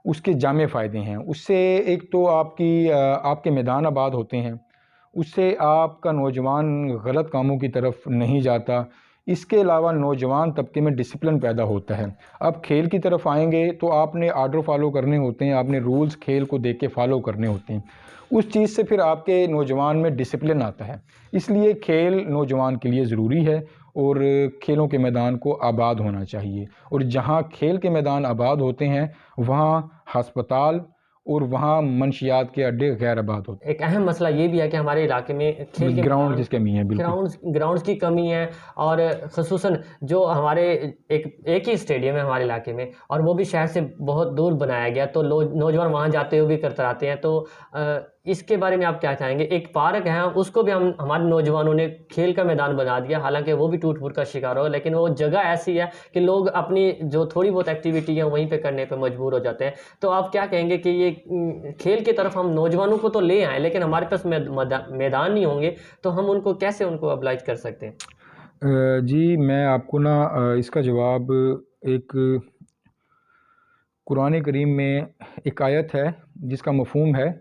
اس کے جامع فائدے ہیں۔ اس سے ایک تو آپ کے میدان آباد ہوتے ہیں، اس سے آپ کا نوجوان غلط کاموں کی طرف نہیں جاتا۔ اس کے علاوہ نوجوان طبقے میں ڈسپلن پیدا ہوتا ہے۔ اب کھیل کی طرف آئیں گے تو آپ نے آرڈر فالو کرنے ہوتے ہیں، آپ نے رولز کھیل کو دیکھ کے فالو کرنے ہوتے ہیں۔ اس چیز سے پھر آپ کے نوجوان میں ڈسپلن آتا ہے. اس لیے کھیل نوجوان کے لیے ضروری ہے اور کھیلوں کے میدان کو آباد ہونا چاہیے, اور جہاں کھیل کے میدان آباد ہوتے ہیں وہاں ہسپتال اور وہاں منشیات کے اڈے غیر آباد ہوتے ہیں. ایک اہم مسئلہ یہ بھی ہے کہ ہمارے علاقے میں کھیل کے گراؤنڈ جس کمی ہے, بالکل گراؤنڈز کی کمی ہے, اور خصوصاً جو ہمارے ایک ہی اسٹیڈیم ہے ہمارے علاقے میں, اور وہ بھی شہر سے بہت دور بنایا گیا, تو نوجوان وہاں جاتے ہوئے بھی کرتے رہتے ہیں. تو اس کے بارے میں آپ کیا چاہیں گے؟ ایک پارک ہے, اس کو بھی ہمارے نوجوانوں نے کھیل کا میدان بنا دیا, حالانکہ وہ بھی ٹوٹ پھوٹ کا شکار ہوگا, لیکن وہ جگہ ایسی ہے کہ لوگ اپنی جو تھوڑی بہت ایکٹیویٹی ہیں وہیں پہ کرنے پہ مجبور ہو جاتے ہیں. تو آپ کیا کہیں گے کہ یہ کھیل کی طرف ہم نوجوانوں کو تو لے آئیں, لیکن ہمارے پاس میدان نہیں ہوں گے تو ہم ان کو کیسے ابلائج کر سکتے ہیں؟ جی میں آپ کو اس کا جواب ایک قرآن کریم میں ایک آیت ہے جس کا مفہوم ہے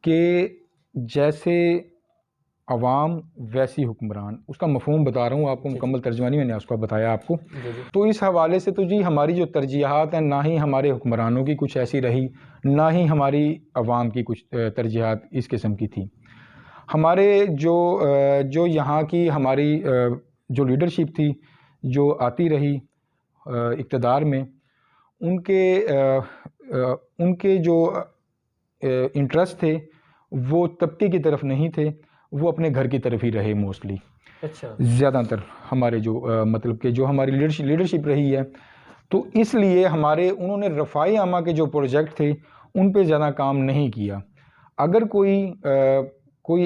کہ جیسے عوام ویسی حکمران. اس کا مفہوم بتا رہا ہوں آپ کو, مکمل ترجمانی میں نے اس کو بتایا آپ کو. تو اس حوالے سے تو جی ہماری جو ترجیحات ہیں, نہ ہی ہمارے حکمرانوں کی کچھ ایسی رہی, نہ ہی ہماری عوام کی کچھ ترجیحات اس قسم کی تھی. ہمارے جو یہاں کی ہماری جو لیڈرشپ تھی جو آتی رہی اقتدار میں, ان کے جو انٹرسٹ تھے وہ طبقے کی طرف نہیں تھے, وہ اپنے گھر کی طرف ہی رہے موسٹلی. اچھا, زیادہ تر ہمارے جو مطلب کہ جو ہماری لیڈرشپ رہی ہے, تو اس لیے انہوں نے رفاہی عامہ کے جو پروجیکٹ تھے ان پہ زیادہ کام نہیں کیا. اگر کوئی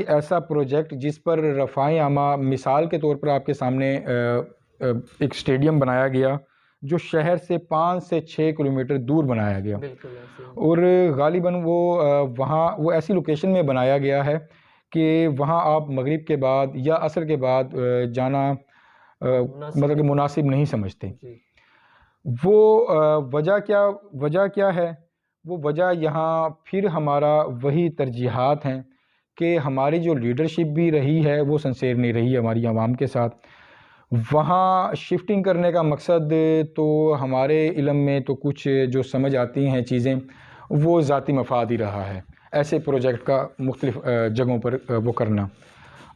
ایسا پروجیکٹ جس پر رفاہی عامہ, مثال کے طور پر آپ کے سامنے ایک اسٹیڈیم بنایا گیا جو شہر سے 5 سے 6 کلومیٹر دور بنایا گیا, اور غالباً وہ ایسی لوکیشن میں بنایا گیا ہے کہ وہاں آپ مغرب کے بعد یا عصر کے بعد جانا مطلب کہ مناسب نہیں سمجھتے. وہ وجہ کیا ہے؟ وہ وجہ یہاں پھر ہمارا وہی ترجیحات ہیں کہ ہماری جو لیڈرشپ بھی رہی ہے وہ سنسیئر نہیں رہی ہماری عوام کے ساتھ. وہاں شفٹنگ کرنے کا مقصد تو ہمارے علم میں تو کچھ جو سمجھ آتی ہیں چیزیں وہ ذاتی مفاد ہی رہا ہے, ایسے پروجیکٹ کا مختلف جگہوں پر وہ کرنا.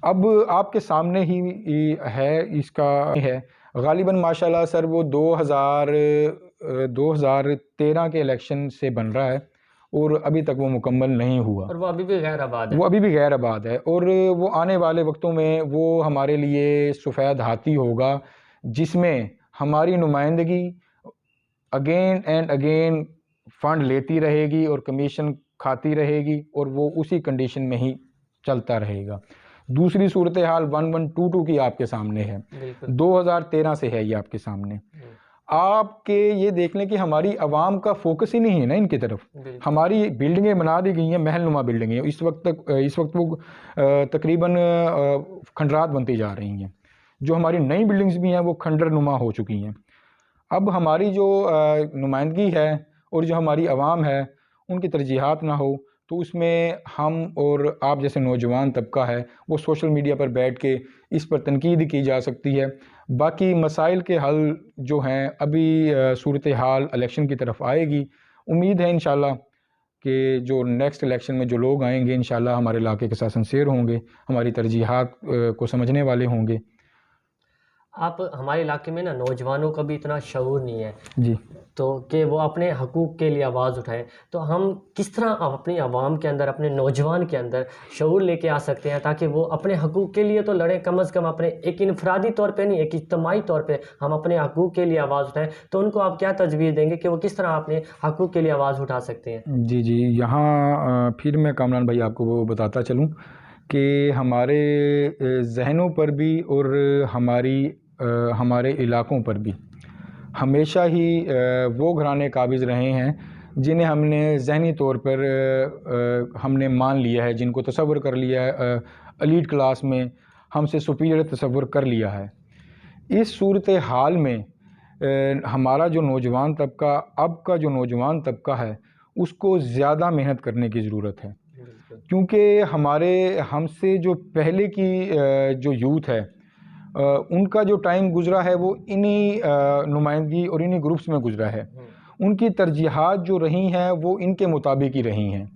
اب آپ کے سامنے ہی ہے اس کا ہے غالباً ماشاءاللہ سر, وہ 2013 کے الیکشن سے بن رہا ہے اور ابھی تک وہ مکمل نہیں ہوا, اور وہ ابھی بھی غیر آباد ہے. وہ ابھی بھی غیر آباد ہے, اور وہ آنے والے وقتوں میں وہ ہمارے لیے سفید ہاتھی ہوگا جس میں ہماری نمائندگی اگین اینڈ اگین فنڈ لیتی رہے گی اور کمیشن کھاتی رہے گی, اور وہ اسی کنڈیشن میں ہی چلتا رہے گا. دوسری صورتحال 1122 کی آپ کے سامنے ہے, 2013 سے ہے یہ آپ کے سامنے. آپ کے یہ دیکھ لیں کہ ہماری عوام کا فوکس ہی نہیں ہے نا ان کی طرف. ہماری بلڈنگیں بنا دی گئی ہیں, محل نما بلڈنگیں, اس وقت وہ تقریباً کھنڈرات بنتی جا رہی ہیں. جو ہماری نئی بلڈنگز بھی ہیں وہ کھنڈر نما ہو چکی ہیں. اب ہماری جو نمائندگی ہے اور جو ہماری عوام ہے ان کی ترجیحات نہ ہو تو اس میں ہم اور آپ جیسے نوجوان طبقہ ہے وہ سوشل میڈیا پر بیٹھ کے اس پر تنقید کی جا سکتی ہے. باقی مسائل کے حل جو ہیں ابھی صورتحال الیکشن کی طرف آئے گی. امید ہے انشاءاللہ کہ جو نیکسٹ الیکشن میں جو لوگ آئیں گے انشاءاللہ ہمارے علاقے کے ساتھ سنسیئر ہوں گے, ہماری ترجیحات کو سمجھنے والے ہوں گے. آپ ہمارے علاقے میں نا نوجوانوں کا بھی اتنا شعور نہیں ہے جی, تو کہ وہ اپنے حقوق کے لیے آواز اٹھائیں. تو ہم کس طرح اپنی عوام کے اندر, اپنے نوجوان کے اندر شعور لے کے آ سکتے ہیں تاکہ وہ اپنے حقوق کے لیے تو لڑیں, کم از کم اپنے ایک انفرادی طور پہ نہیں, ایک اجتماعی طور پہ ہم اپنے حقوق کے لیے آواز اٹھائیں. تو ان کو آپ کیا تجویز دیں گے کہ وہ کس طرح اپنے حقوق کے لیے آواز اٹھا سکتے ہیں؟ جی یہاں پھر میں کامران بھائی آپ کو وہ بتاتا چلوں کہ ہمارے ذہنوں پر بھی اور ہمارے علاقوں پر بھی ہمیشہ ہی وہ گھرانے قابض رہے ہیں جنہیں ہم نے ذہنی طور پر ہم نے مان لیا ہے, جن کو تصور کر لیا ہے, ایلیٹ کلاس میں ہم سے سپیریئر تصور کر لیا ہے. اس صورتحال میں ہمارا جو نوجوان طبقہ, اب کا جو نوجوان طبقہ ہے, اس کو زیادہ محنت کرنے کی ضرورت ہے, کیونکہ ہم سے جو پہلے کی جو یوتھ ہے ان کا جو ٹائم گزرا ہے وہ انہی نمائندگی اور انہی گروپس میں گزرا ہے. ان کی ترجیحات جو رہی ہیں وہ ان کے مطابق ہی رہی ہیں.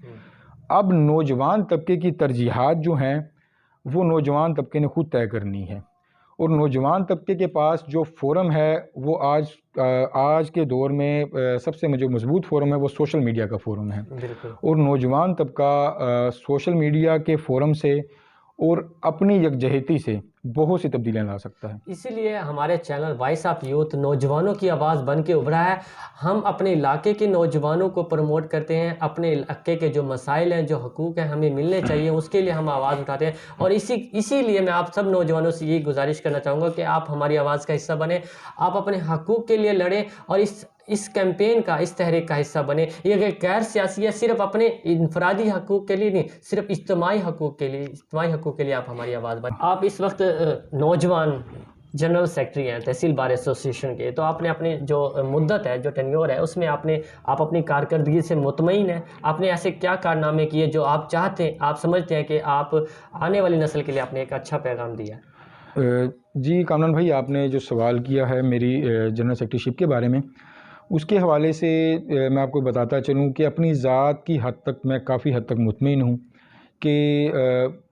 اب نوجوان طبقے کی ترجیحات جو ہیں وہ نوجوان طبقے نے خود طے کرنی ہے، اور نوجوان طبقے کے پاس جو فورم ہے وہ آج کے دور میں سب سے جو مضبوط فورم ہے وہ سوشل میڈیا کا فورم ہے، بالکل اور نوجوان طبقہ سوشل میڈیا کے فورم سے اور اپنی یکجہتی سے بہت سی تبدیلیاں لا سکتا ہے۔ اسی لیے ہمارے چینل وائس آف یوتھ نوجوانوں کی آواز بن کے ابھرا ہے۔ ہم اپنے علاقے کے نوجوانوں کو پروموٹ کرتے ہیں، اپنے علاقے کے جو مسائل ہیں، جو حقوق ہیں ہمیں ملنے چاہیے، اس کے لیے ہم آواز اٹھاتے ہیں، اور اسی لیے میں آپ سب نوجوانوں سے یہی گزارش کرنا چاہوں گا کہ آپ ہماری آواز کا حصہ بنیں، آپ اپنے حقوق کے لیے لڑیں، اور اس کیمپین کا، اس تحریک کا حصہ بنے۔ یہ غیر سیاسی ہے، صرف اپنے انفرادی حقوق کے لیے نہیں، صرف اجتماعی حقوق کے لیے آپ ہماری آواز بنیں۔ آپ اس وقت نوجوان جنرل سیکرٹری ہیں تحصیل بار ایسوسیشن کے، تو آپ نے اپنی جو مدت ہے، جو ٹینیور ہے، اس میں آپ اپنی کارکردگی سے مطمئن ہیں؟ آپ نے ایسے کیا کارنامے کیے جو آپ چاہتے ہیں، آپ سمجھتے ہیں کہ آپ آنے والی نسل کے لیے آپ نے ایک اچھا پیغام دیا ہے؟ جی کامران بھائی، آپ نے جو سوال کیا ہے میری جنرل سیکرٹری شپ کے بارے میں، اس کے حوالے سے میں آپ کو بتاتا چلوں کہ اپنی ذات کی حد تک میں کافی حد تک مطمئن ہوں کہ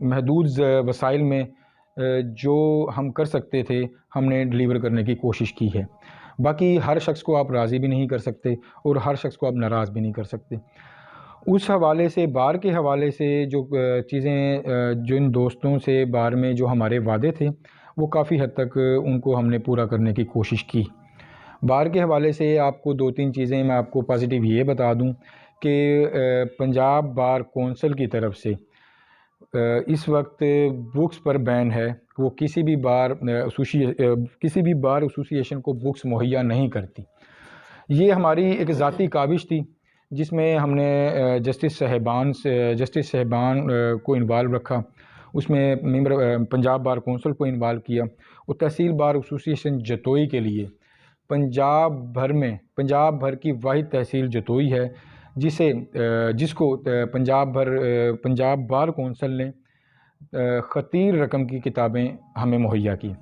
محدود وسائل میں جو ہم کر سکتے تھے ہم نے ڈلیور کرنے کی کوشش کی ہے۔ باقی ہر شخص کو آپ راضی بھی نہیں کر سکتے اور ہر شخص کو آپ ناراض بھی نہیں کر سکتے۔ اس حوالے سے بار کے حوالے سے جو چیزیں جن دوستوں سے بار میں جو ہمارے وعدے تھے وہ کافی حد تک ان کو ہم نے پورا کرنے کی کوشش کی۔ بار کے حوالے سے آپ کو 2-3 چیزیں میں آپ کو پازیٹیو یہ بتا دوں کہ پنجاب بار کونسل کی طرف سے اس وقت بکس پر بین ہے، وہ کسی بھی بار ایسوسیشن کو بکس مہیا نہیں کرتی۔ یہ ہماری ایک ذاتی کاوش تھی جس میں ہم نے جسٹس صاحبان کو انوالو رکھا، اس میں پنجاب بار کونسل کو انوالو کیا، اور تحصیل بار ایسوسیشن جتوئی کے لیے پنجاب بھر کی واحد تحصیل جتوئی ہے جس کو پنجاب بار کونسل نے خطیر رقم کی کتابیں ہمیں مہیا کی۔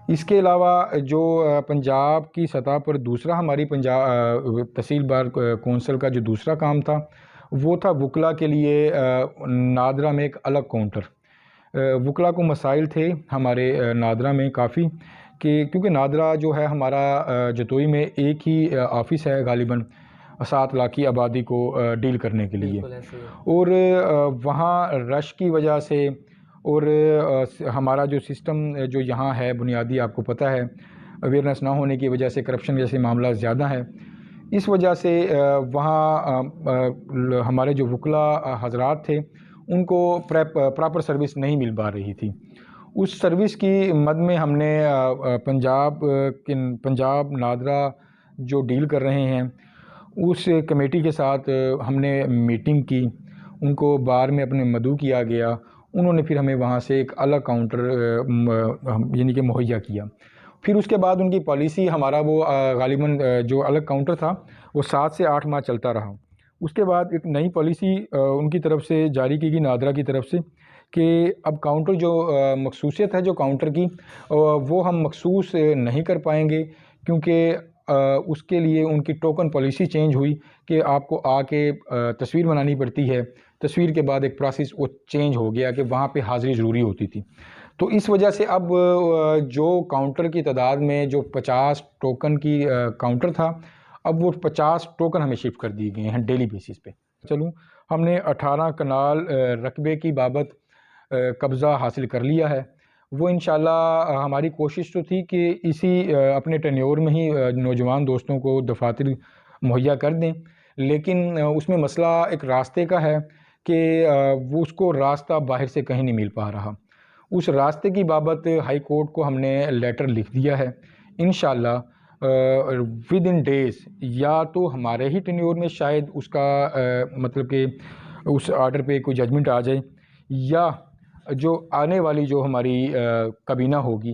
اس کے علاوہ جو پنجاب کی سطح پر دوسرا ہماری تحصیل بار کونسل کا جو دوسرا کام تھا وہ تھا وکلا کے لیے نادرہ میں ایک الگ کاؤنٹر۔ وکلا کو مسائل تھے ہمارے نادرہ میں کافی، کیونکہ نادرہ جو ہے ہمارا جتوئی میں ایک ہی آفس ہے غالباً 7 لاکھ کی آبادی کو ڈیل کرنے کے لیے، اور وہاں رش کی وجہ سے اور ہمارا جو سسٹم جو یہاں ہے بنیادی آپ کو پتہ ہے اویئرنیس نہ ہونے کی وجہ سے کرپشن جیسے معاملہ زیادہ ہے، اس وجہ سے وہاں ہمارے جو وکلا حضرات تھے ان کو پراپر سروس نہیں مل پا رہی تھی۔ اس سروس کی مد میں ہم نے پنجاب نادرہ جو ڈیل کر رہے ہیں اس کمیٹی کے ساتھ ہم نے میٹنگ کی، ان کو بار میں اپنے مدعو کیا گیا، انہوں نے پھر ہمیں وہاں سے ایک الگ کاؤنٹر یعنی کہ مہیا کیا۔ پھر اس کے بعد ان کی پالیسی ہمارا وہ غالباً جو الگ کاؤنٹر تھا وہ 7 سے 8 ماہ چلتا رہا۔ اس کے بعد ایک نئی پالیسی ان کی طرف سے جاری کی گئی نادرہ کی طرف سے کہ اب کاؤنٹر جو مخصوصیت ہے جو کاؤنٹر کی وہ ہم مخصوص نہیں کر پائیں گے، کیونکہ اس کے لیے ان کی ٹوکن پالیسی چینج ہوئی کہ آپ کو آ کے تصویر بنانی پڑتی ہے، تصویر کے بعد ایک پروسیس وہ چینج ہو گیا کہ وہاں پہ حاضری ضروری ہوتی تھی۔ تو اس وجہ سے اب جو کاؤنٹر کی تعداد میں جو 50 ٹوکن کی کاؤنٹر تھا، اب وہ 50 ٹوکن ہمیں شفٹ کر دیے گئے ہیں ڈیلی بیسس پہ۔ چلوں ہم نے 18 کنال رقبے کی بابت قبضہ حاصل کر لیا ہے، وہ انشاءاللہ ہماری کوشش تو تھی کہ اسی اپنے ٹینیور میں ہی نوجوان دوستوں کو دفاتر مہیا کر دیں، لیکن اس میں مسئلہ ایک راستے کا ہے کہ وہ اس کو راستہ باہر سے کہیں نہیں مل پا رہا۔ اس راستے کی بابت ہائی کورٹ کو ہم نے لیٹر لکھ دیا ہے، انشاءاللہ ود ان ڈیز یا تو ہمارے ہی ٹینیور میں شاید اس کا مطلب کہ اس آرڈر پہ کوئی ججمنٹ آ جائے، یا جو آنے والی جو ہماری کابینہ ہوگی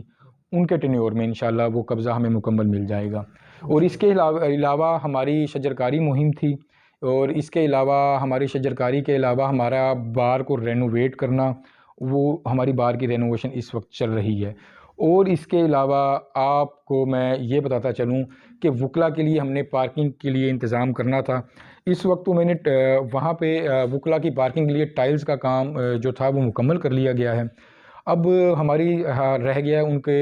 ان کے ٹینیور میں انشاءاللہ وہ قبضہ ہمیں مکمل مل جائے گا۔ اور اس کے علاوہ ہماری شجرکاری مہم تھی، اور اس کے علاوہ ہماری شجرکاری کے علاوہ ہمارا بار کو رینوویٹ کرنا، وہ ہماری بار کی رینوویشن اس وقت چل رہی ہے، اور اس کے علاوہ آپ کو میں یہ بتاتا چلوں کہ وکلا کے لیے ہم نے پارکنگ کے لیے انتظام کرنا تھا. اس وقت تو میں نے وہاں پہ وکلا کی پارکنگ کے لیے ٹائلز کا کام جو تھا وہ مکمل کر لیا گیا ہے. اب ہماری رہ گیا ہے ان کے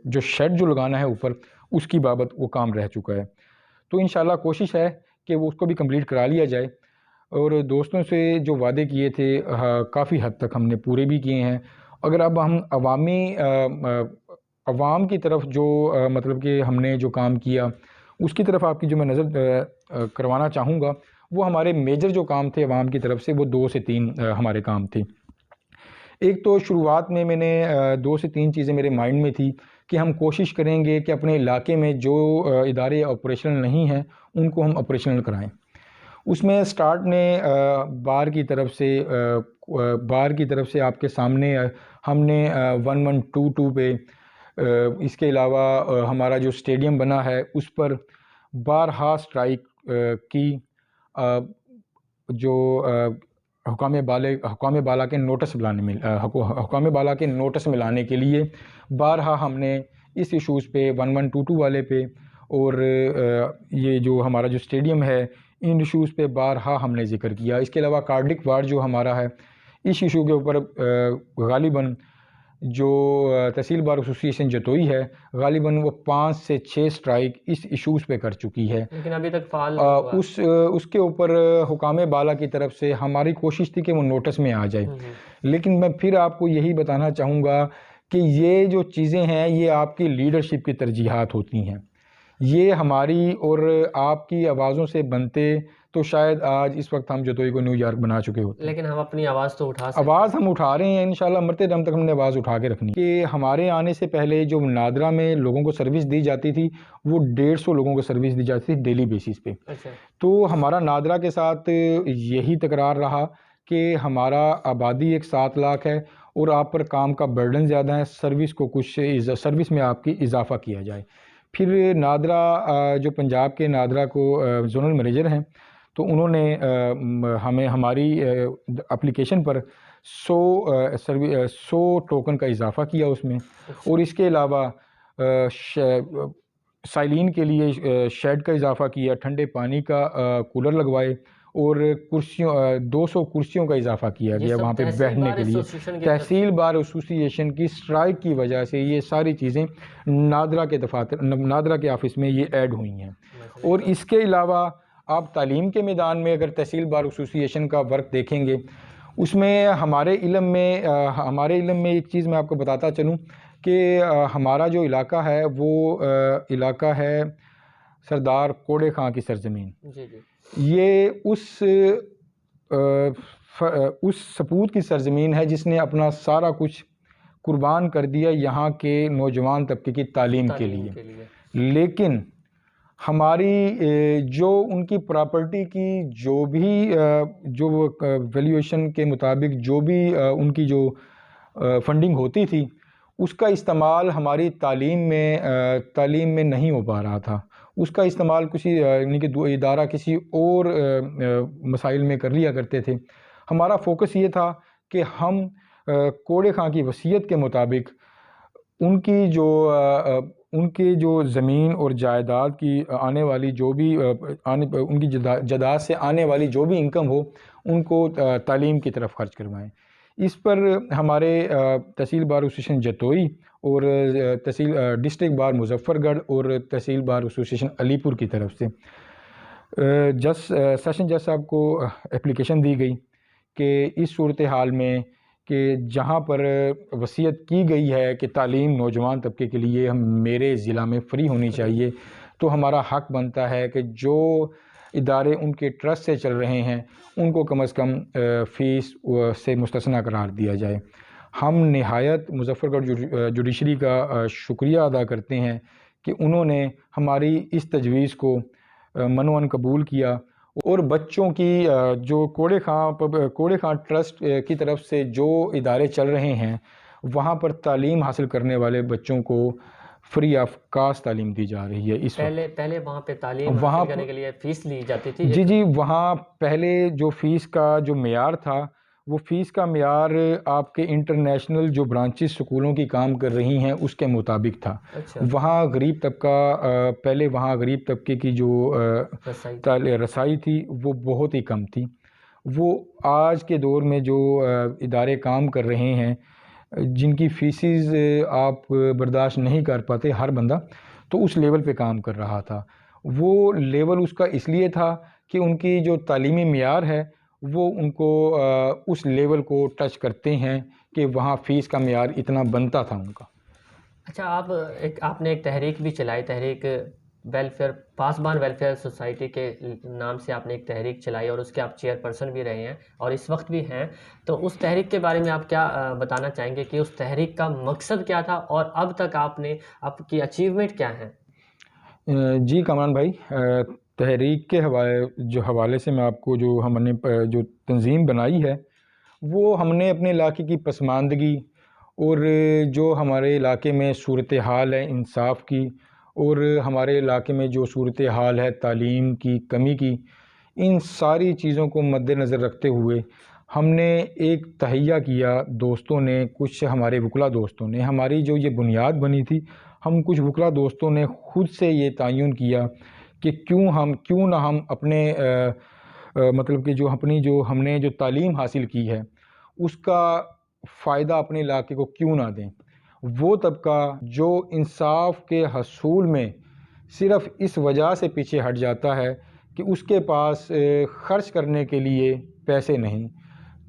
جو شیڈ جو لگانا ہے اوپر، اس کی بابت وہ کام رہ چکا ہے. تو انشاءاللہ کوشش ہے کہ وہ اس کو بھی کمپلیٹ کرا لیا جائے. اور دوستوں سے جو وعدے کیے تھے کافی حد تک ہم نے پورے بھی کیے ہیں. اگر اب ہم عوام کی طرف جو مطلب کہ ہم نے جو کام کیا اس کی طرف آپ کی جو میں نظر کروانا چاہوں گا، وہ ہمارے میجر جو کام تھے عوام کی طرف سے وہ 2 سے 3 ہمارے کام تھے. ایک تو شروعات میں نے 2 سے 3 چیزیں میرے مائنڈ میں تھی کہ ہم کوشش کریں گے کہ اپنے علاقے میں جو ادارے آپریشنل نہیں ہیں ان کو ہم آپریشنل کرائیں. اس میں سٹارٹ نے بار کی طرف سے آپ کے سامنے ہم نے 1122 پہ، اس کے علاوہ ہمارا جو اسٹیڈیم بنا ہے اس پر بارہا سٹرائک کی، جو حکام بالا کے نوٹس میں لانے کے لیے بارہا ہم نے اس ایشوز پہ 1122 والے پہ اور یہ جو ہمارا جو اسٹیڈیم ہے ان ایشوز پہ بارہا ہم نے ذکر کیا. اس کے علاوہ کارڈک وارڈ جو ہمارا ہے اس ایشو کے اوپر غالباً جو تحصیل بار ایسوسی ایشن جتوئی ہے غالباً وہ 5 سے 6 سٹرائک اس ایشوز پہ کر چکی ہے، لیکن ابھی تک فعال نہیں ہوا. اس کے اوپر حکام بالا کی طرف سے ہماری کوشش تھی کہ وہ نوٹس میں آ جائے. لیکن میں پھر آپ کو یہی بتانا چاہوں گا کہ یہ جو چیزیں ہیں یہ آپ کی لیڈرشپ کی ترجیحات ہوتی ہیں. یہ ہماری اور آپ کی آوازوں سے بنتے تو شاید آج اس وقت ہم جتوئی کو نیو یارک بنا چکے ہوتے ہیں. لیکن ہم اپنی آواز تو اٹھا سکتے ہیں. آواز ہم اٹھا رہے ہیں، انشاءاللہ مرتے دم تک ہم نے آواز اٹھا کے رکھنی. کہ ہمارے آنے سے پہلے جو نادرا میں لوگوں کو سروس دی جاتی تھی وہ 150 لوگوں کو سروس دی جاتی تھی ڈیلی بیسس پہ. تو ہمارا نادرا کے ساتھ یہی تکرار رہا کہ ہمارا آبادی 7 لاکھ ہے اور آپ پر کام کا برڈن زیادہ ہے، سروس میں آپ کی اضافہ کیا جائے. پھر نادرا جو پنجاب کے نادرا کو زونل مینیجر ہیں تو انہوں نے ہمیں ہماری اپلیکیشن پر 100 ٹوکن کا اضافہ کیا اس میں. اور اس کے علاوہ سائلین کے لیے شیڈ کا اضافہ کیا، ٹھنڈے پانی کا کولر لگوائے اور 200 کرسیوں کا اضافہ کیا گیا وہاں پہ بیٹھنے کے لیے. تحصیل بار ایسوسی ایشن کی سٹرائک کی وجہ سے یہ ساری چیزیں نادرا کے آفس میں یہ ایڈ ہوئی ہیں. اور اس کے علاوہ آپ تعلیم کے میدان میں اگر تحصیل بار ایسوسی ایشن کا ورک دیکھیں گے اس میں ہمارے علم میں ایک چیز میں آپ کو بتاتا چلوں کہ ہمارا جو علاقہ ہے وہ علاقہ ہے سردار کوڑے خاں کی سرزمین. یہ اس سپوت کی سرزمین ہے جس نے اپنا سارا کچھ قربان کر دیا یہاں کے نوجوان طبقے کی تعلیم کے لیے. لیکن ہماری جو ان کی پراپرٹی کی جو ویلیویشن کے مطابق جو بھی ان کی جو فنڈنگ ہوتی تھی اس کا استعمال ہماری تعلیم میں نہیں ہو پا رہا تھا. اس کا استعمال یعنی کہ ادارہ کسی اور مسائل میں کر لیا کرتے تھے. ہمارا فوکس یہ تھا کہ ہم کوڑے خاں کی وصیت کے مطابق ان کی جو زمین اور جائیداد کی آنے والی جو بھی ان کی جائیداد سے آنے والی جو بھی انکم ہو ان کو تعلیم کی طرف خرچ کروائیں. اس پر ہمارے تحصیل بار ایسوسی ایشن جتوئی اور ڈسٹرکٹ بار مظفر گڑھ اور تحصیل بار ایسوسی ایشن علی پور کی طرف سے سیشن جج صاحب کو اپلیکیشن دی گئی کہ اس صورتحال میں کہ جہاں پر وصیت کی گئی ہے کہ تعلیم نوجوان طبقے کے لیے میرے ضلع میں فری ہونی چاہیے، تو ہمارا حق بنتا ہے کہ جو ادارے ان کے ٹرسٹ سے چل رہے ہیں ان کو کم از کم فیس سے مستثنیٰ قرار دیا جائے. ہم نہایت مظفر گڑھ جوڈیشری کا شکریہ ادا کرتے ہیں کہ انہوں نے ہماری اس تجویز کو منوان قبول کیا اور بچوں کی جو کوڑے خاں ٹرسٹ کی طرف سے جو ادارے چل رہے ہیں وہاں پر تعلیم حاصل کرنے والے بچوں کو فری آف کاسٹ تعلیم دی جا رہی ہے. اس پہلے وہاں پہ تعلیم حاصل کرنے کے لیے فیس لی جاتی تھی. جی وہاں پہلے جو فیس کا جو معیار تھا وہ فیس کا معیار آپ کے انٹرنیشنل جو برانچز اسکولوں کی کام کر رہی ہیں اس کے مطابق تھا۔ اچھا، وہاں غریب طبقہ پہلے وہاں غریب طبقے کی جو رسائی رسائی تھی وہ بہت ہی کم تھی۔ وہ آج کے دور میں جو ادارے کام کر رہے ہیں جن کی فیسز آپ برداشت نہیں کر پاتے ہر بندہ، تو اس لیول پہ کام کر رہا تھا۔ وہ لیول اس کا اس لیے تھا کہ ان کی جو تعلیمی معیار ہے وہ ان کو اس لیول کو ٹچ کرتے ہیں کہ وہاں فیس کا معیار اتنا بنتا تھا ان کا۔ اچھا، آپ نے ایک تحریک بھی چلائی، تحریک ویلفیئر، پاسبان ویلفیئر سوسائٹی کے نام سے آپ نے ایک تحریک چلائی اور اس کے آپ چیئر پرسن بھی رہے ہیں اور اس وقت بھی ہیں۔ تو اس تحریک کے بارے میں آپ کیا بتانا چاہیں گے کہ اس تحریک کا مقصد کیا تھا اور اب تک آپ کی اچیومنٹ کیا ہیں؟ جی کامران بھائی، تحریک کے حوالے سے میں آپ کو جو ہم نے جو تنظیم بنائی ہے وہ ہم نے اپنے علاقے کی پسماندگی اور جو ہمارے علاقے میں صورتحال ہے انصاف کی اور ہمارے علاقے میں جو صورتحال ہے تعلیم کی کمی کی، ان ساری چیزوں کو مد نظر رکھتے ہوئے ہم نے ایک تہیہ کیا، دوستوں نے، کچھ ہمارے وکلا دوستوں نے، ہماری جو یہ بنیاد بنی تھی، ہم کچھ وکلا دوستوں نے خود سے یہ تعین کیا کہ کیوں نہ ہم اپنے مطلب کہ جو ہم نے جو تعلیم حاصل کی ہے اس کا فائدہ اپنے علاقے کو کیوں نہ دیں۔ وہ طبقہ جو انصاف کے حصول میں صرف اس وجہ سے پیچھے ہٹ جاتا ہے کہ اس کے پاس خرچ کرنے کے لیے پیسے نہیں،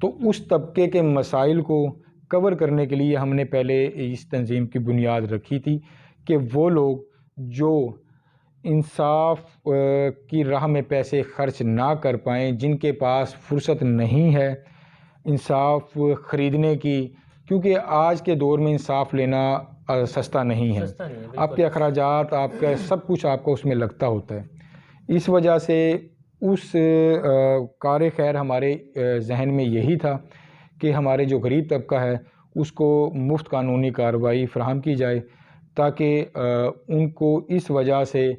تو اس طبقے کے مسائل کو کور کرنے کے لیے ہم نے پہلے اس تنظیم کی بنیاد رکھی تھی کہ وہ لوگ جو انصاف کی راہ میں پیسے خرچ نہ کر پائیں، جن کے پاس فرصت نہیں ہے انصاف خریدنے کی، کیونکہ آج کے دور میں انصاف لینا سستا نہیں ہے، آپ کے اخراجات، آپ کا سب کچھ آپ کو اس میں لگتا ہوتا ہے۔ اس وجہ سے اس کار خیر ہمارے ذہن میں یہی تھا کہ ہمارے جو غریب طبقہ ہے اس کو مفت قانونی کارروائی فراہم کی جائے تاکہ ان کو اس وجہ سے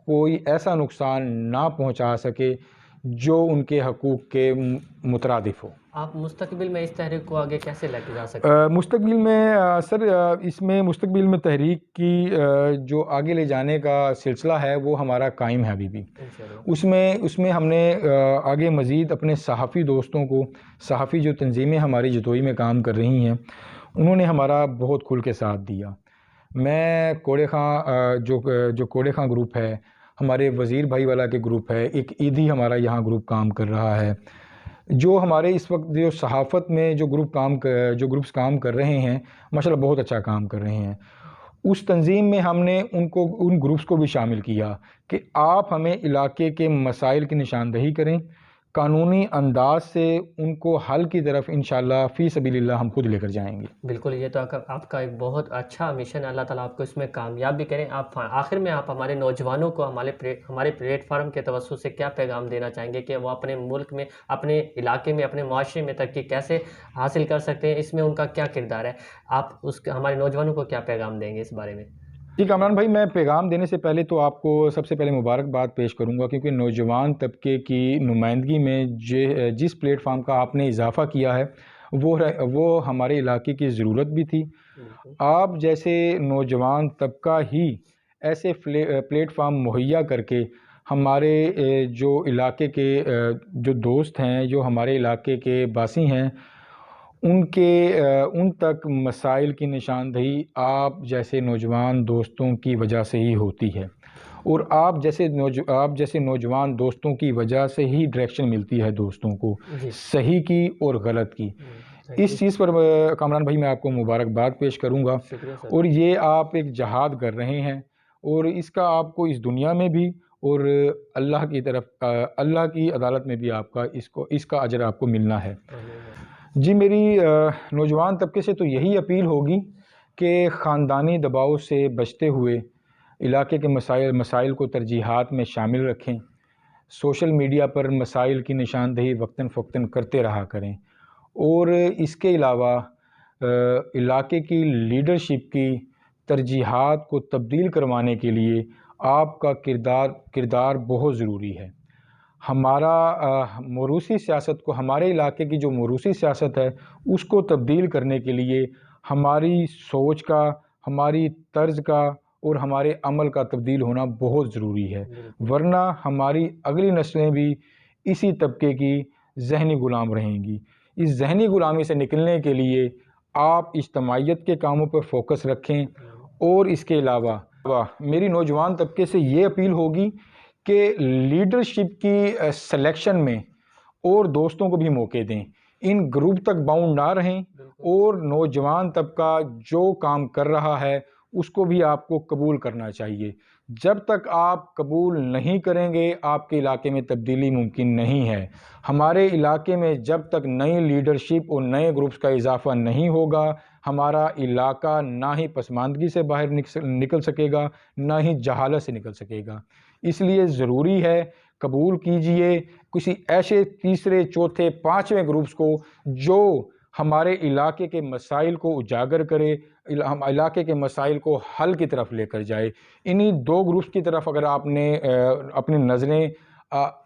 کوئی ایسا نقصان نہ پہنچا سکے جو ان کے حقوق کے مترادف ہو۔ آپ مستقبل میں اس تحریک کو آگے کیسے لے کے جا سکتے ہیں؟ مستقبل میں سر مستقبل میں تحریک کی جو آگے لے جانے کا سلسلہ ہے وہ ہمارا قائم ہے ابھی بھی۔ اس میں ہم نے آگے مزید اپنے صحافی دوستوں کو، صحافی جو تنظیمیں ہماری جتوئی میں کام کر رہی ہیں انہوں نے ہمارا بہت کھل کے ساتھ دیا۔ میں کوڑے خاں جو کوڑے خاں گروپ ہے، ہمارے وزیر بھائی والا کے گروپ ہے، ایک ایدھی ہمارا یہاں گروپ کام کر رہا ہے، جو ہمارے اس وقت جو صحافت میں جو گروپس کام کر رہے ہیں ماشاءاللہ بہت اچھا کام کر رہے ہیں۔ اس تنظیم میں ہم نے ان گروپس کو بھی شامل کیا کہ آپ ہمیں علاقے کے مسائل کی نشاندہی کریں، قانونی انداز سے ان کو حل کی طرف انشاءاللہ فی سبیل اللہ ہم خود لے کر جائیں گے۔ بالکل، یہ تو آپ کا ایک بہت اچھا مشن ہے، اللہ تعالیٰ آپ کو اس میں کامیاب بھی کریں۔ آپ آخر میں آپ ہمارے نوجوانوں کو ہمارے پلیٹ فارم کے توسط سے کیا پیغام دینا چاہیں گے کہ وہ اپنے ملک میں، اپنے علاقے میں، اپنے معاشرے میں ترقی کیسے حاصل کر سکتے ہیں، اس میں ان کا کیا کردار ہے؟ آپ ہمارے نوجوانوں کو کیا پیغام دیں گے اس بارے میں؟ جی کامران بھائی، میں پیغام دینے سے پہلے تو آپ کو سب سے پہلے مبارکباد پیش کروں گا، کیونکہ نوجوان طبقے کی نمائندگی میں جس پلیٹ فارم کا آپ نے اضافہ کیا ہے وہ ہمارے علاقے کی ضرورت بھی تھی۔ آپ جیسے نوجوان طبقہ ہی ایسے پلیٹ فارم مہیا کر کے ہمارے جو علاقے کے جو دوست ہیں، جو ہمارے علاقے کے باسی ہیں، ان تک مسائل کی نشاندہی آپ جیسے نوجوان دوستوں کی وجہ سے ہی ہوتی ہے، اور آپ جیسے نوجوان دوستوں کی وجہ سے ہی ڈائریکشن ملتی ہے دوستوں کو صحیح کی اور غلط کی۔ اس چیز پر کامران بھائی میں آپ کو مبارکباد پیش کروں گا، اور یہ آپ ایک جہاد کر رہے ہیں اور اس کا آپ کو اس دنیا میں بھی اور اللہ کی عدالت میں بھی آپ کا اس کا اجر آپ کو ملنا ہے۔ جی، میری نوجوان طبقے سے تو یہی اپیل ہوگی کہ خاندانی دباؤ سے بچتے ہوئے علاقے کے مسائل کو ترجیحات میں شامل رکھیں، سوشل میڈیا پر مسائل کی نشاندہی وقتاً فوقتاً کرتے رہا کریں، اور اس کے علاوہ علاقے کی لیڈرشپ کی ترجیحات کو تبدیل کروانے کے لیے آپ کا کردار بہت ضروری ہے۔ ہمارا موروثی سیاست کو، ہمارے علاقے کی جو موروثی سیاست ہے اس کو تبدیل کرنے کے لیے ہماری سوچ کا، ہماری طرز کا اور ہمارے عمل کا تبدیل ہونا بہت ضروری ہے، ورنہ ہماری اگلی نسلیں بھی اسی طبقے کی ذہنی غلام رہیں گی۔ اس ذہنی غلامی سے نکلنے کے لیے آپ اجتماعیت کے کاموں پر فوکس رکھیں، اور اس کے علاوہ میری نوجوان طبقے سے یہ اپیل ہوگی کہ لیڈرشپ کی سلیکشن میں اور دوستوں کو بھی موقع دیں، ان گروپ تک باؤنڈ نہ رہیں، اور نوجوان طبقہ جو کام کر رہا ہے اس کو بھی آپ کو قبول کرنا چاہیے۔ جب تک آپ قبول نہیں کریں گے آپ کے علاقے میں تبدیلی ممکن نہیں ہے۔ ہمارے علاقے میں جب تک نئی لیڈرشپ اور نئے گروپس کا اضافہ نہیں ہوگا، ہمارا علاقہ نہ ہی پسماندگی سے باہر نکل سکے گا، نہ ہی جہالت سے نکل سکے گا۔ اس لیے ضروری ہے قبول کیجئے کسی ایسے تیسرے، چوتھے، پانچویں گروپس کو جو ہمارے علاقے کے مسائل کو اجاگر کرے، علاقے کے مسائل کو حل کی طرف لے کر جائے۔ انہی دو گروپس کی طرف اگر آپ نے اپنی نظریں،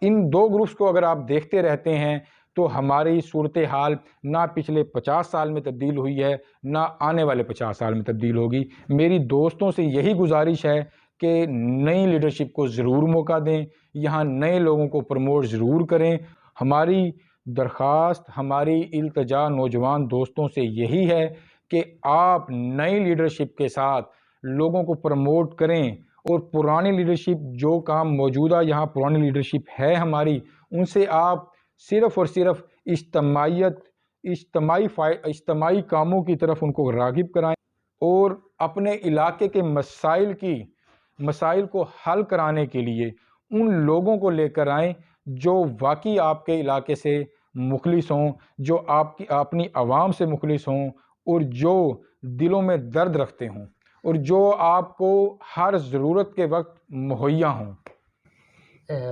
ان دو گروپس کو اگر آپ دیکھتے رہتے ہیں تو ہماری صورتحال نہ پچھلے 50 سال میں تبدیل ہوئی ہے، نہ آنے والے 50 سال میں تبدیل ہوگی۔ میری دوستوں سے یہی گزارش ہے کہ نئی لیڈرشپ کو ضرور موقع دیں، یہاں نئے لوگوں کو پروموٹ ضرور کریں۔ ہماری درخواست، ہماری التجا نوجوان دوستوں سے یہی ہے کہ آپ نئی لیڈرشپ کے ساتھ لوگوں کو پروموٹ کریں، اور پرانی لیڈرشپ جو کام موجودہ یہاں پرانی لیڈرشپ ہے ہماری، ان سے آپ صرف اور صرف اجتماعی کاموں کی طرف ان کو راغب کرائیں، اور اپنے علاقے کے مسائل کو حل کرانے کے لیے ان لوگوں کو لے کر آئیں جو واقعی آپ کے علاقے سے مخلص ہوں، جو آپ کی اپنی عوام سے مخلص ہوں، اور جو دلوں میں درد رکھتے ہوں، اور جو آپ کو ہر ضرورت کے وقت مہیا ہوں۔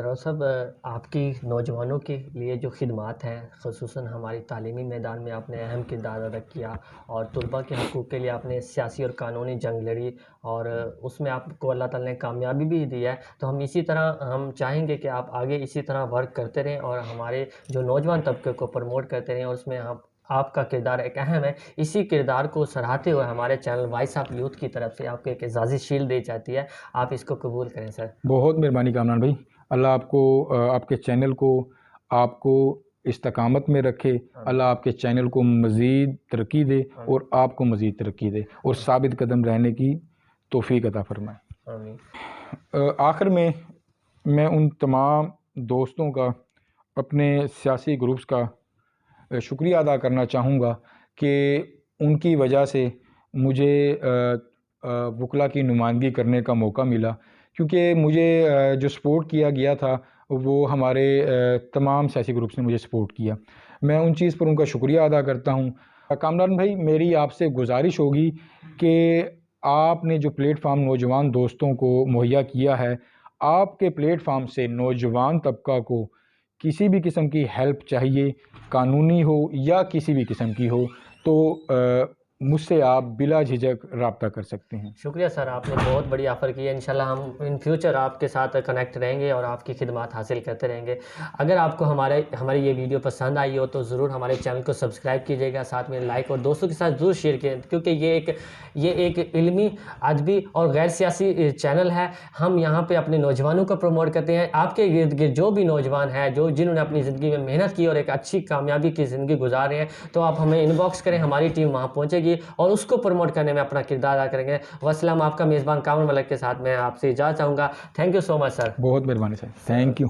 روز صاحب، آپ کی نوجوانوں کے لیے جو خدمات ہیں، خصوصاً ہماری تعلیمی میدان میں آپ نے اہم کردار ادا کیا، اور طلباء کے حقوق کے لیے آپ نے سیاسی اور قانونی جنگ لڑی، اور اس میں آپ کو اللہ تعالیٰ نے کامیابی بھی دی ہے۔ تو ہم اسی طرح ہم چاہیں گے کہ آپ آگے اسی طرح ورک کرتے رہیں، اور ہمارے جو نوجوان طبقے کو پروموٹ کرتے رہیں، اور اس میں آپ کا کردار ایک اہم ہے۔ اسی کردار کو سراہتے ہوئے ہمارے چینل وائس آف یوتھ کی طرف سے آپ کو ایک اعزازی شیلڈ دی جاتی ہے، آپ اس کو قبول کریں سر۔ بہت مہربانی کامران بھائی، اللہ آپ کو، آپ کے چینل کو، آپ کو استقامت میں رکھے، اللہ آپ کے چینل کو مزید ترقی دے، اور آپ کو مزید ترقی دے، اور ثابت قدم رہنے کی توفیق عطا فرمائے۔ آمین۔ آخر میں ان تمام دوستوں کا، اپنے سیاسی گروپس کا شکریہ ادا کرنا چاہوں گا کہ ان کی وجہ سے مجھے وکلا کی نمائندگی کرنے کا موقع ملا، کیونکہ مجھے جو سپورٹ کیا گیا تھا وہ ہمارے تمام سیاسی گروپس نے مجھے سپورٹ کیا، میں ان چیز پر ان کا شکریہ ادا کرتا ہوں۔ کامران بھائی، میری آپ سے گزارش ہوگی کہ آپ نے جو پلیٹ فارم نوجوان دوستوں کو مہیا کیا ہے، آپ کے پلیٹ فارم سے نوجوان طبقہ کو کسی بھی قسم کی ہیلپ چاہیے، قانونی ہو یا کسی بھی قسم کی ہو، تو مجھ سے آپ بلا جھجک رابطہ کر سکتے ہیں۔ شکریہ سر، آپ نے بہت بڑی آفر کی ہے۔ انشاءاللہ ہم ان فیوچر آپ کے ساتھ کنیکٹ رہیں گے اور آپ کی خدمات حاصل کرتے رہیں گے۔ اگر آپ کو ہماری یہ ویڈیو پسند آئی ہو تو ضرور ہمارے چینل کو سبسکرائب کیجیے گا، ساتھ میں لائک، اور دوستوں کے ساتھ ضرور شیئر کیے، کیونکہ یہ ایک علمی، ادبی اور غیر سیاسی چینل ہے۔ ہم یہاں پہ اپنے نوجوانوں کو پروموٹ کرتے ہیں۔ آپ کے ارد گرد جو بھی نوجوان ہیں جنہوں نے اپنی زندگی میں محنت کی اور ایک اچھی کامیابی کی زندگی گزار رہے ہیں، تو آپ ہمیں ان باکس کریں، ہماری ٹیم وہاں پہنچے گی اور اس کو پروموٹ کرنے میں اپنا کردار ادا کریں گے۔ وسلام، آپ کا میزبان کامر ملک کے ساتھ میں آپ سے اجازت چاہوں گا۔ تھینک یو سو مچ سر۔ بہت مہربانی سر، تھینک یو۔